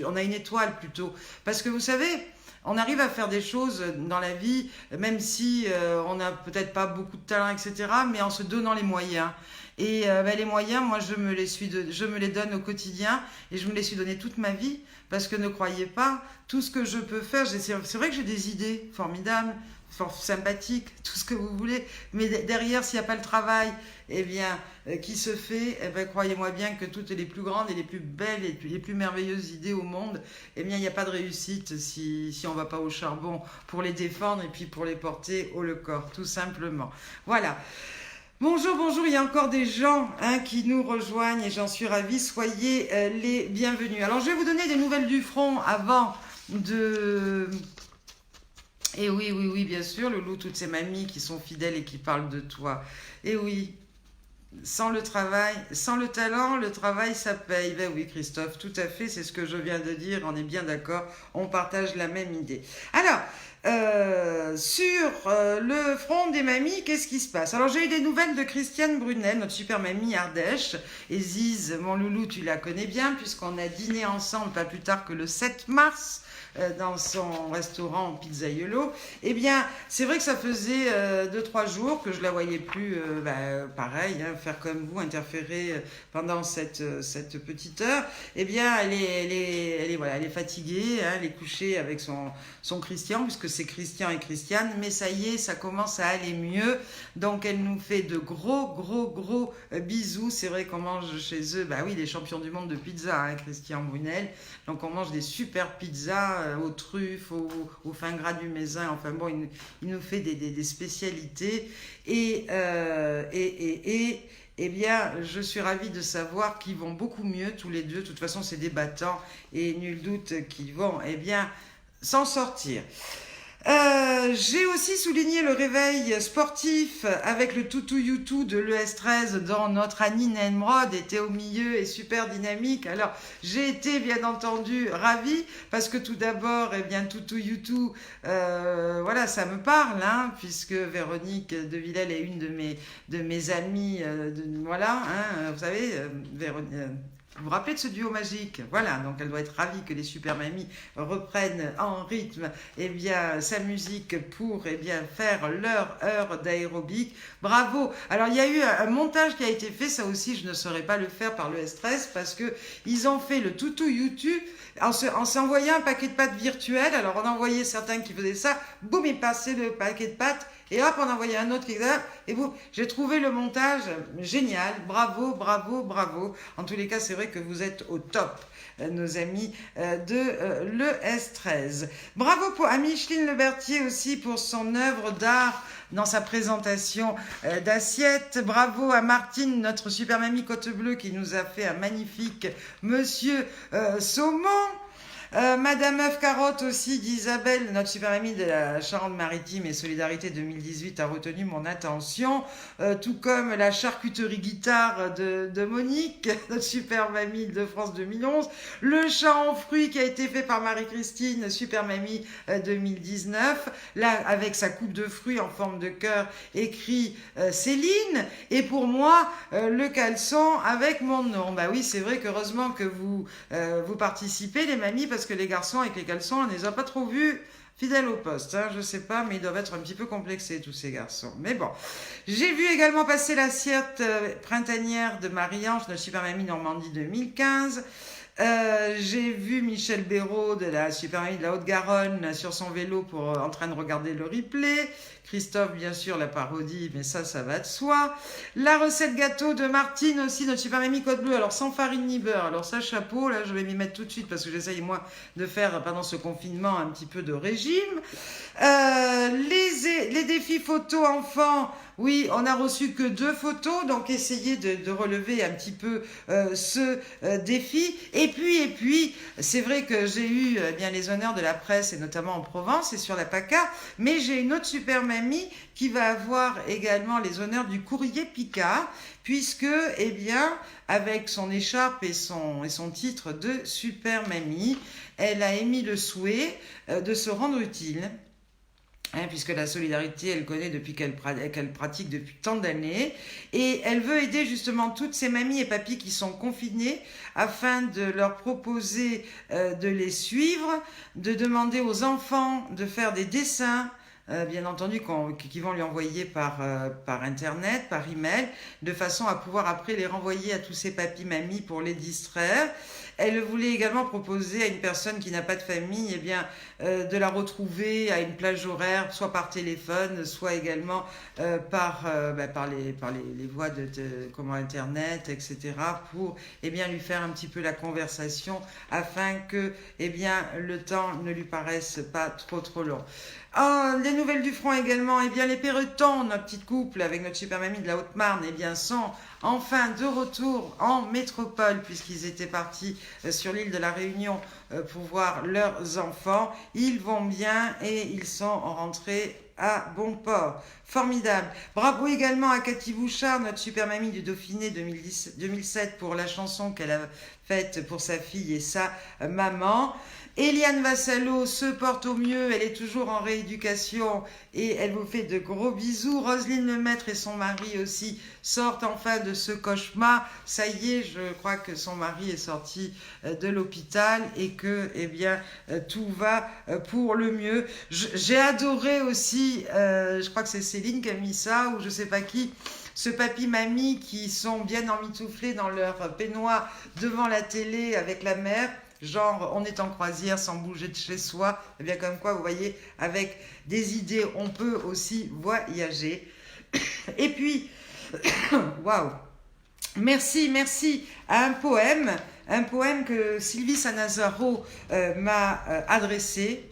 on a une étoile plutôt, parce que vous savez, on arrive à faire des choses dans la vie, même si on n'a peut-être pas beaucoup de talent, etc., mais en se donnant les moyens. Et les moyens, moi, je me les donne au quotidien et je me les suis donnés toute ma vie, parce que ne croyez pas, tout ce que je peux faire, c'est vrai que j'ai des idées formidables, sympathiques, tout ce que vous voulez, mais derrière, s'il n'y a pas le travail, eh bien, qui se fait, eh bien, croyez-moi bien que toutes les plus grandes et les plus belles et les plus merveilleuses idées au monde, eh bien, il n'y a pas de réussite si on ne va pas au charbon pour les défendre et puis pour les porter haut le corps, tout simplement. Voilà. Bonjour, bonjour, il y a encore des gens qui nous rejoignent et j'en suis ravie, soyez les bienvenus. Alors je vais vous donner des nouvelles du front avant de... Et oui, oui, oui, bien sûr, Loulou, toutes ces mamies qui sont fidèles et qui parlent de toi. Et oui, sans le travail, sans le talent, le travail, ça paye. Ben oui, Christophe, tout à fait, c'est ce que je viens de dire, on est bien d'accord, on partage la même idée. Alors, sur le front des mamies, qu'est-ce qui se passe? Alors, j'ai eu des nouvelles de Christiane Brunel, notre super mamie Ardèche, et Ziz, mon loulou, tu la connais bien, puisqu'on a dîné ensemble pas plus tard que le 7 mars, dans son restaurant Pizzaiolo. Eh bien, c'est vrai que ça faisait 2-3 jours que je la voyais plus, pareil, faire comme vous, interférer pendant cette petite heure. Eh bien, elle est fatiguée, elle est couchée avec son Christian, puisque c'est Christian et Christiane, mais ça y est, ça commence à aller mieux. Donc, elle nous fait de gros bisous. C'est vrai qu'on mange chez eux, bah oui, les champions du monde de pizza, Christian Brunel. Donc, on mange des super pizzas aux truffes, au fin gras du Mézin. Enfin bon, il nous fait des spécialités. Et eh bien, je suis ravie de savoir qu'ils vont beaucoup mieux tous les deux. De toute façon, c'est des battants et nul doute qu'ils vont, eh bien, s'en sortir. J'ai aussi souligné le réveil sportif avec le Toutou Youtou de l'ES13 dont notre Annie Nemrod était au milieu et super dynamique. Alors, j'ai été bien entendu ravie parce que tout d'abord, eh bien, Toutou Youtou, voilà, ça me parle, puisque Véronique de Villèle est une de mes amies, voilà, vous savez, Véronique... Vous vous rappelez de ce duo magique? Voilà, donc elle doit être ravie que les super mamies reprennent en rythme sa musique pour faire leur heure d'aérobic. Bravo! Alors il y a eu un montage qui a été fait, ça aussi je ne saurais pas le faire par le S13 parce que ils ont fait le Toutou YouTube en s'envoyant un paquet de pâtes virtuel. Alors on envoyait certains qui faisaient ça, boum, ils passaient le paquet de pâtes. Et hop, on envoyait un autre qui était là, et boum, j'ai trouvé le montage génial, bravo. En tous les cas, c'est vrai que vous êtes au top, nos amis de l'ES13. Bravo à Micheline Lebertier aussi pour son œuvre d'art dans sa présentation d'assiette. Bravo à Martine, notre super mamie Côte Bleue, qui nous a fait un magnifique Monsieur Saumon. Madame Meuf Carotte aussi d'Isabelle, notre super amie de la Charente-Maritime et Solidarité 2018 a retenu mon attention, tout comme la charcuterie guitare de Monique, notre super mamie de France 2011, le chant en fruits qui a été fait par Marie-Christine, super mamie 2019, là avec sa coupe de fruits en forme de cœur écrit Céline, et pour moi le caleçon avec mon nom. Bah oui, c'est vrai qu'heureusement que vous participez les mamies, parce que les garçons avec les caleçons, on ne les a pas trop vus fidèles au poste, je sais pas, mais ils doivent être un petit peu complexés tous ces garçons. Mais bon, j'ai vu également passer l'assiette printanière de Marie-Ange, notre super mamie Normandie 2015. J'ai vu Michel Béraud de la Super Mamie de la Haute-Garonne sur son vélo en train de regarder le replay. Christophe, bien sûr, la parodie, mais ça va de soi. La recette gâteau de Martine aussi, notre Super Mamie Côte Bleue, alors sans farine ni beurre. Alors ça, chapeau, là, je vais m'y mettre tout de suite parce que j'essaye, moi, de faire, pendant ce confinement, un petit peu de régime. Les défis photos enfants, oui, on n'a reçu que 2 photos, donc essayez de relever un petit peu ce défi. Et puis, c'est vrai que j'ai eu bien les honneurs de la presse, et notamment en Provence et sur la PACA, mais j'ai une autre Super Mamie qui va avoir également les honneurs du courrier Picard, puisque, eh bien, avec son écharpe et son titre de Super Mamie, elle a émis le souhait de se rendre utile. Puisque la solidarité, elle connaît depuis qu'elle pratique depuis tant d'années. Et elle veut aider justement toutes ces mamies et papis qui sont confinés afin de leur proposer de les suivre, de demander aux enfants de faire des dessins, bien entendu, qui vont lui envoyer par Internet, par email, de façon à pouvoir après les renvoyer à tous ces papis-mamies pour les distraire. Elle voulait également proposer à une personne qui n'a pas de famille, eh bien, de la retrouver à une plage horaire, soit par téléphone, soit également par les voies de Internet, etc., pour eh bien, lui faire un petit peu la conversation afin que eh bien, le temps ne lui paraisse pas trop long. Les nouvelles du front également, eh bien les Perretons, notre petite couple avec notre Super Mamie de la Haute-Marne, eh bien sont enfin de retour en métropole puisqu'ils étaient partis sur l'île de la Réunion pour voir leurs enfants. Ils vont bien et ils sont rentrés à bon port. Formidable. Bravo également à Cathy Bouchard, notre Super Mamie du Dauphiné 2007 pour la chanson qu'elle a faite pour sa fille et sa maman. Eliane Vassallo se porte au mieux, elle est toujours en rééducation et elle vous fait de gros bisous. Roselyne Lemaître et son mari aussi sortent enfin de ce cauchemar. Ça y est, je crois que son mari est sorti de l'hôpital et que eh bien, tout va pour le mieux. J'ai adoré aussi, je crois que c'est Céline qui a mis ça ou je sais pas qui, ce papy-mamie qui sont bien emmitouflés dans leur peignoir devant la télé avec la mer. Genre, on est en croisière sans bouger de chez soi. Et bien, comme quoi, vous voyez, avec des idées, on peut aussi voyager. Et puis, waouh, merci à un poème que Sylvie Sanazaro m'a adressé.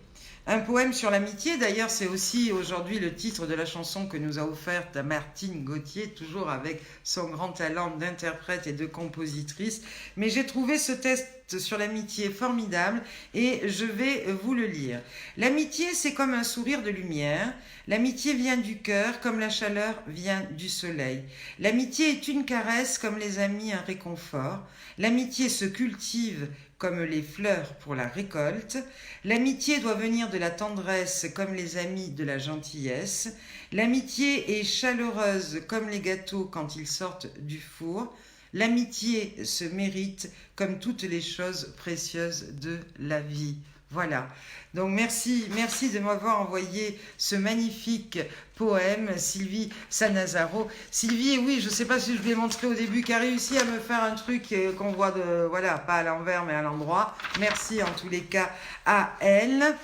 Un poème sur l'amitié, d'ailleurs c'est aussi aujourd'hui le titre de la chanson que nous a offerte Martine Gauthier, toujours avec son grand talent d'interprète et de compositrice. Mais j'ai trouvé ce texte sur l'amitié formidable et je vais vous le lire. L'amitié c'est comme un sourire de lumière, l'amitié vient du cœur comme la chaleur vient du soleil. L'amitié est une caresse comme les amis un réconfort. L'amitié se cultive comme les fleurs pour la récolte. L'amitié doit venir de la tendresse comme les amis de la gentillesse. L'amitié est chaleureuse comme les gâteaux quand ils sortent du four. L'amitié se mérite comme toutes les choses précieuses de la vie. Voilà. Donc merci de m'avoir envoyé ce magnifique poème, Sylvie Sanazaro. Sylvie, oui, je ne sais pas si je l'ai montré au début, qui a réussi à me faire un truc qu'on voit voilà, pas à l'envers mais à l'endroit. Merci en tous les cas à elle.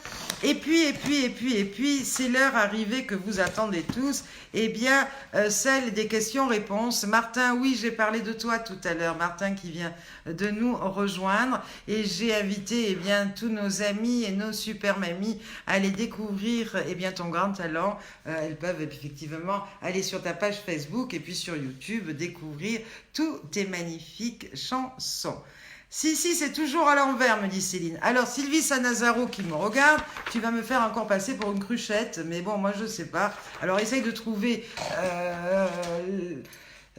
Et puis, c'est l'heure arrivée que vous attendez tous. Eh bien, celle des questions-réponses. Martin, oui, j'ai parlé de toi tout à l'heure. Martin qui vient de nous rejoindre. Et j'ai invité, eh bien, tous nos amis et nos super mamies à aller découvrir, eh bien, ton grand talent. Elles peuvent effectivement aller sur ta page Facebook et puis sur YouTube découvrir toutes tes magnifiques chansons. Si, c'est toujours à l'envers, me dit Céline. Alors, Sylvie Sanazaro qui me regarde, tu vas me faire encore passer pour une cruchette, mais bon, moi, je sais pas. Alors, essaye de trouver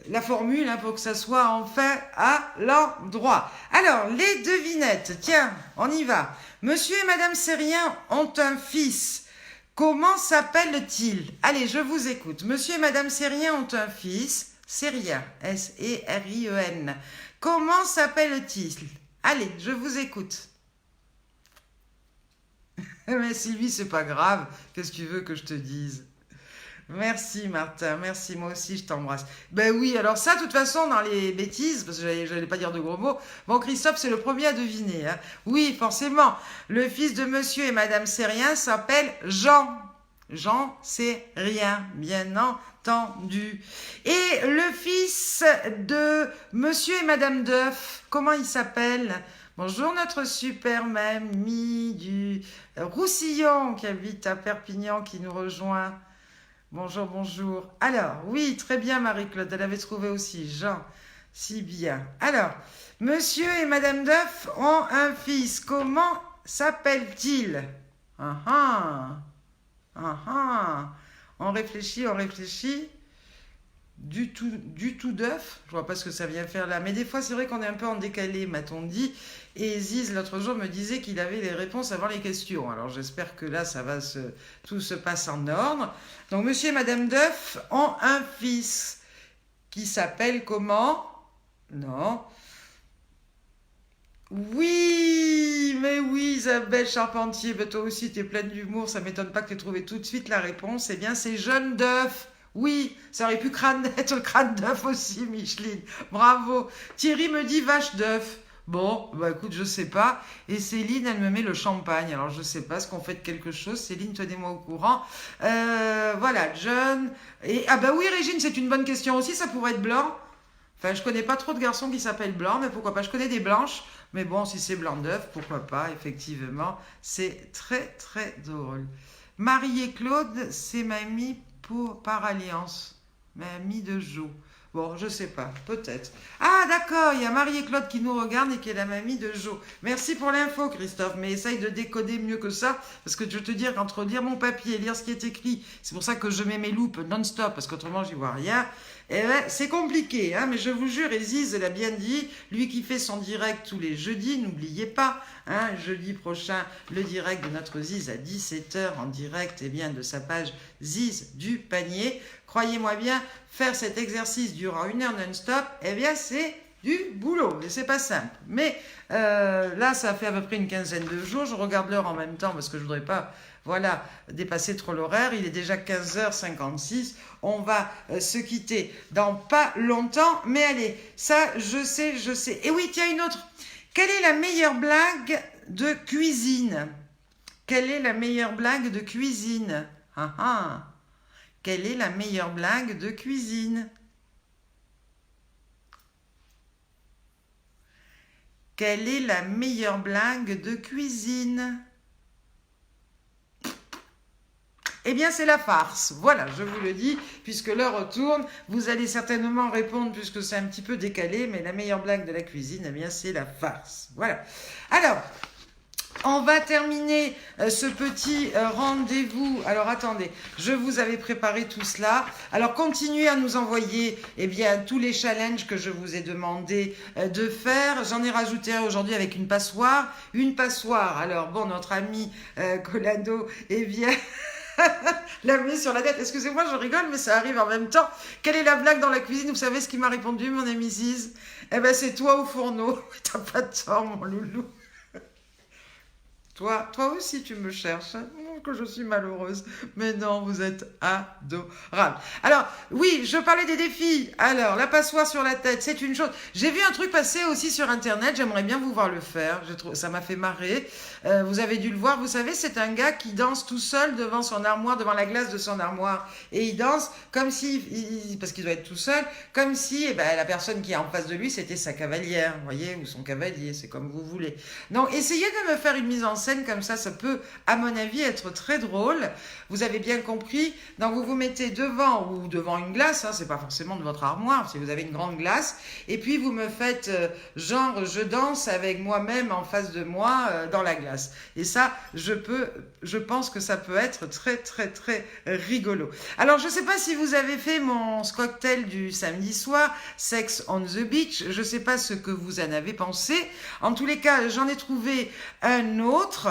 la formule pour que ça soit enfin à l'endroit. Alors, les devinettes, tiens, on y va. Monsieur et Madame Sérien ont un fils. Comment s'appelle-t-il? Allez, je vous écoute. Monsieur et Madame Sérien ont un fils. Sérien, S-E-R-I-E-N. Comment s'appelle-t-il? Allez, je vous écoute. Mais Sylvie, c'est pas grave. Qu'est-ce que tu veux que je te dise? Merci Martin, merci, moi aussi je t'embrasse. Ben oui, alors ça, de toute façon, dans les bêtises, parce que j'allais pas dire de gros mots, bon, Christophe, c'est le premier à deviner, hein. Oui, forcément, le fils de monsieur et madame Sérien s'appelle Jean. Jean, c'est rien, bien entendu. Et le fils de monsieur et madame Duff, comment il s'appelle? Bonjour notre super mamie du Roussillon qui habite à Perpignan qui nous rejoint. Bonjour, bonjour. Alors, oui, très bien Marie-Claude, elle avait trouvé aussi Jean. Si bien. Alors, monsieur et madame Duff ont un fils. Comment s'appelle-t-il? Ah ah, ah ah. On réfléchit, on réfléchit. Du tout d'œuf, je vois pas ce que ça vient faire là, mais des fois c'est vrai qu'on est un peu en décalé, m'a-t-on dit, et Ziz l'autre jour me disait qu'il avait les réponses avant les questions, alors j'espère que là tout se passe en ordre. Donc monsieur et madame Duff ont un fils qui s'appelle comment? Non. Oui, mais oui Isabelle Charpentier, ben toi aussi t'es pleine d'humour, ça m'étonne pas que tu aies trouvé tout de suite la réponse, eh bien c'est Jeune Duff. Oui, ça aurait pu être le crâne d'œuf aussi, Micheline. Bravo. Thierry me dit vache d'œuf. Bon, bah écoute, je sais pas. Et Céline, elle me met le champagne. Alors je sais pas, est-ce qu'on fait quelque chose? Céline, tenez-moi au courant. Voilà, John. Et ah bah oui, Régine, c'est une bonne question aussi. Ça pourrait être blanc. Enfin, je connais pas trop de garçons qui s'appellent blanc, mais pourquoi pas? Je connais des blanches, mais bon, si c'est blanc d'œuf, pourquoi pas? Effectivement, c'est très très drôle. Marie et Claude, c'est mamie par alliance. Mamie de Jo. Bon, je sais pas, peut-être. Ah, d'accord, il y a Marie et Claude qui nous regardent et qui est la mamie de Jo. Merci pour l'info, Christophe, mais essaye de décoder mieux que ça, parce que je veux te dire qu'entre lire mon papier et lire ce qui est écrit, c'est pour ça que je mets mes loupes non-stop, parce qu'autrement, j'y vois rien. Eh ben, c'est compliqué, hein, mais je vous jure, Ziz l'a bien dit, lui qui fait son direct tous les jeudis, n'oubliez pas, hein, jeudi prochain, le direct de notre Ziz à 17h en direct, eh bien, de sa page Ziz du panier. Croyez-moi bien, faire cet exercice durant 1 heure non-stop, eh bien, c'est du boulot, et c'est pas simple. Mais là, ça fait à peu près une quinzaine de jours, je regarde l'heure en même temps, parce que je voudrais pas... Voilà, dépasser trop l'horaire, il est déjà 15h56, on va se quitter dans pas longtemps, mais allez, ça je sais. Et oui, tiens, une autre, quelle est la meilleure blague de cuisine? Quelle est la meilleure blague de cuisine? Ah ah, quelle est la meilleure blague de cuisine? Quelle est la meilleure blague de cuisine? Eh bien, c'est la farce. Voilà, je vous le dis, puisque l'heure tourne, vous allez certainement répondre, puisque c'est un petit peu décalé, mais la meilleure blague de la cuisine, eh bien, c'est la farce. Voilà. Alors, on va terminer ce petit rendez-vous. Alors, attendez, je vous avais préparé tout cela. Alors, continuez à nous envoyer, eh bien, tous les challenges que je vous ai demandé de faire. J'en ai rajouté un aujourd'hui avec une passoire. Une passoire. Alors, bon, notre ami Colado, eh bien... la met sur la tête. Excusez-moi, je rigole, mais ça arrive en même temps. Quelle est la blague dans la cuisine? Vous savez ce qu'il m'a répondu, mon ami Ziz? Eh ben, c'est toi au fourneau. T'as pas de tort, mon loulou. Toi aussi, tu me cherches, hein, que je suis malheureuse. Mais non, vous êtes adorable. Alors, oui, je parlais des défis. Alors, la passoire sur la tête, c'est une chose. J'ai vu un truc passer aussi sur Internet. J'aimerais bien vous voir le faire. Ça m'a fait marrer. Vous avez dû le voir. Vous savez, c'est un gars qui danse tout seul devant son armoire, devant la glace de son armoire. Et il danse comme si, parce qu'il doit être tout seul, comme si eh ben, la personne qui est en face de lui, c'était sa cavalière, vous voyez, ou son cavalier, c'est comme vous voulez. Donc, essayez de me faire une mise en scène comme ça peut, à mon avis, être très drôle. Vous avez bien compris. Donc, vous vous mettez devant ou devant une glace, hein, c'est pas forcément de votre armoire, si vous avez une grande glace, et puis vous me faites genre, je danse avec moi-même en face de moi dans la glace. Et ça, je pense que ça peut être très, très, très rigolo. Alors, je sais pas si vous avez fait mon cocktail du samedi soir, Sex on the Beach. Je sais pas ce que vous en avez pensé. En tous les cas, j'en ai trouvé un autre.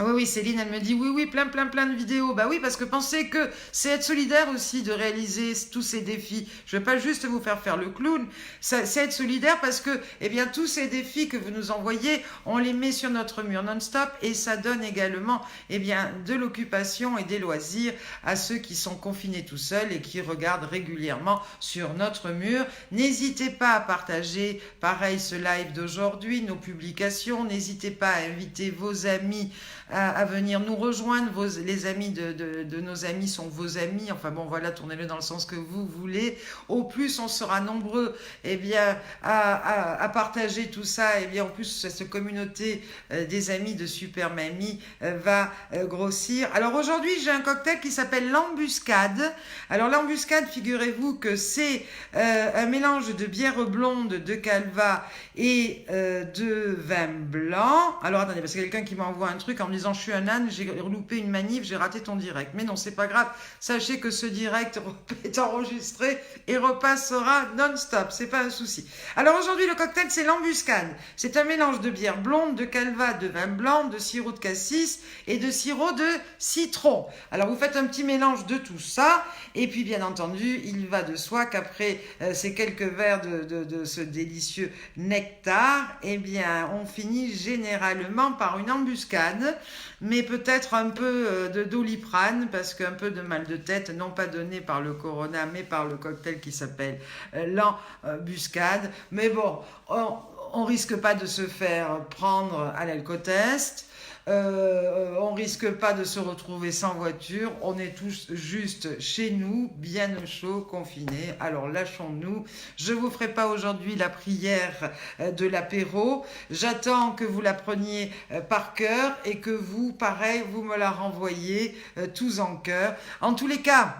Oui, oui, Céline, elle me dit oui, oui, plein de vidéos. Bah oui, parce que pensez que c'est être solidaire aussi de réaliser tous ces défis. Je vais pas juste vous faire le clown. C'est être solidaire parce que, eh bien, tous ces défis que vous nous envoyez, on les met sur notre mur non-stop et ça donne également, eh bien, de l'occupation et des loisirs à ceux qui sont confinés tout seuls et qui regardent régulièrement sur notre mur. N'hésitez pas à partager, pareil, ce live d'aujourd'hui, nos publications. N'hésitez pas à inviter vos amis à venir nous rejoindre. Les amis de nos amis sont vos amis. Enfin bon, voilà, tournez-le dans le sens que vous voulez. Au plus, on sera nombreux, eh bien, à partager tout ça. Eh bien, en plus, cette communauté des amis de Super Mamie va grossir. Alors aujourd'hui, j'ai un cocktail qui s'appelle l'embuscade. Alors l'embuscade, figurez-vous que c'est un mélange de bière blonde, de calva et de vin blanc. Alors attendez, parce qu'il y a quelqu'un qui m'envoie un truc en me disant je suis un âne, j'ai loupé une manif, j'ai raté ton direct. Mais non, c'est pas grave. Sachez que ce direct est enregistré et repassera non-stop. C'est pas un souci. Alors aujourd'hui, le cocktail, c'est l'embuscade. C'est un mélange de bière blonde, de calva, de vin blanc, de sirop de cassis et de sirop de citron. Alors vous faites un petit mélange de tout ça. Et puis bien entendu, il va de soi qu'après ces quelques verres de ce délicieux nectar, eh bien, on finit généralement par une embuscade, mais peut-être un peu de Doliprane, parce qu'un peu de mal de tête, non pas donné par le Corona, mais par le cocktail qui s'appelle l'embuscade. Mais bon, on risque pas de se faire prendre à l'alcotest. On risque pas de se retrouver sans voiture, on est tous juste chez nous, bien au chaud, confinés, alors lâchons-nous. Je vous ferai pas aujourd'hui la prière de l'apéro, j'attends que vous la preniez par cœur et que vous, pareil, vous me la renvoyez tous en cœur. En tous les cas,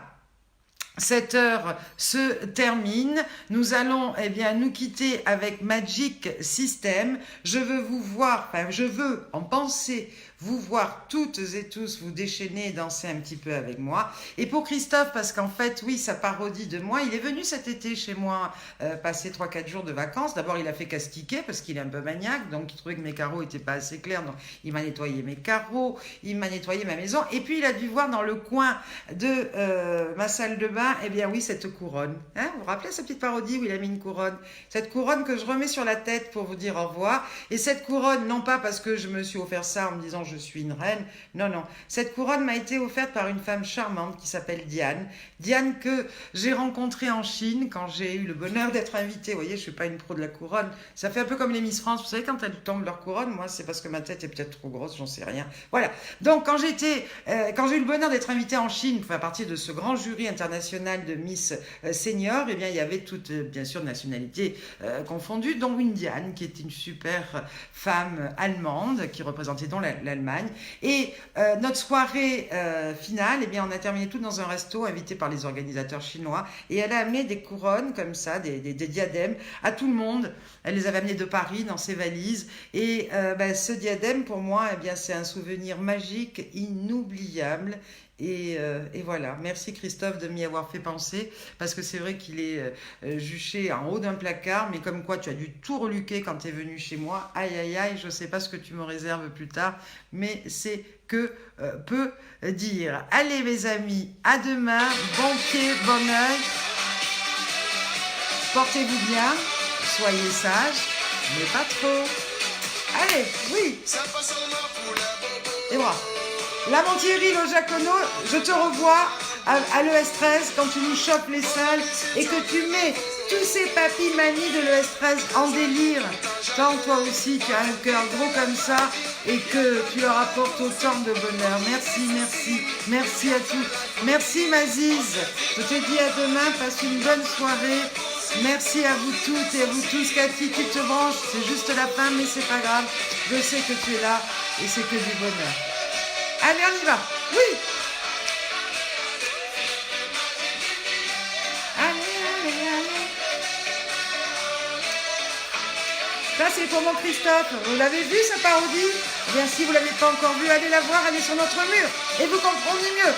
cette heure se termine. Nous allons nous quitter avec Magic System. Je veux vous voir, je veux en penser vous voir toutes et tous vous déchaîner et danser un petit peu avec moi. Et pour Christophe, parce qu'en fait, oui, ça parodie de moi, il est venu cet été chez moi passer 3-4 jours de vacances. D'abord, il a fait castiquer parce qu'il est un peu maniaque, donc il trouvait que mes carreaux n'étaient pas assez clairs, donc il m'a nettoyé mes carreaux, il m'a nettoyé ma maison. Et puis, il a dû voir dans le coin de ma salle de bain, oui, cette couronne. Hein, vous vous rappelez cette petite parodie où il a mis une couronne? Cette couronne que je remets sur la tête pour vous dire au revoir. Et cette couronne, non pas parce que je me suis offert ça en me disant je suis une reine. Non, non. Cette couronne m'a été offerte par une femme charmante qui s'appelle Diane. Diane que j'ai rencontrée en Chine quand j'ai eu le bonheur d'être invitée. Vous voyez, je ne suis pas une pro de la couronne. Ça fait un peu comme les Miss France. Vous savez, quand elles tombent leur couronne, moi, c'est parce que ma tête est peut-être trop grosse, j'en sais rien. Voilà. Donc, quand j'ai eu le bonheur d'être invitée en Chine, à partir de ce grand jury international de Miss Senior, il y avait toutes, bien sûr, nationalités confondues, dont une Diane, qui était une super femme allemande, qui représentait donc l'Allemagne. Et notre soirée finale, on a terminé tout dans un resto invité par les organisateurs chinois. Et elle a amené des couronnes comme ça, des diadèmes à tout le monde. Elle les avait amenés de Paris dans ses valises. Et ce diadème, pour moi, c'est un souvenir magique, inoubliable. Et voilà, merci Christophe de m'y avoir fait penser, parce que c'est vrai qu'il est juché en haut d'un placard, mais comme quoi tu as dû tout reluquer quand tu es venu chez moi. Aïe aïe aïe, je ne sais pas ce que tu me réserves plus tard, mais c'est que peu dire. Allez mes amis, à demain, bon pied, bon oeil, portez-vous bien, soyez sages, mais pas trop. Allez, oui. Et voilà. Là, mon Thierry Lojacono, je te revois à l'ES13 quand tu nous chopes les salles et que tu mets tous ces papis-mamies de l'ES13 en délire. Quand toi aussi, tu as un cœur gros comme ça et que tu leur apportes autant de bonheur. Merci, merci, merci à tous. Merci Maziz. Je te dis à demain, passe une bonne soirée. Merci à vous toutes et à vous tous. Cathy, tu te branches, c'est juste la fin, mais c'est pas grave. Je sais que tu es là et c'est que du bonheur. Allez, on y va. Oui. Allez. Ça, c'est pour mon Christophe. Vous l'avez vu, sa parodie? Eh bien, si vous ne l'avez pas encore vu, allez la voir, elle est sur notre mur. Et vous comprenez mieux.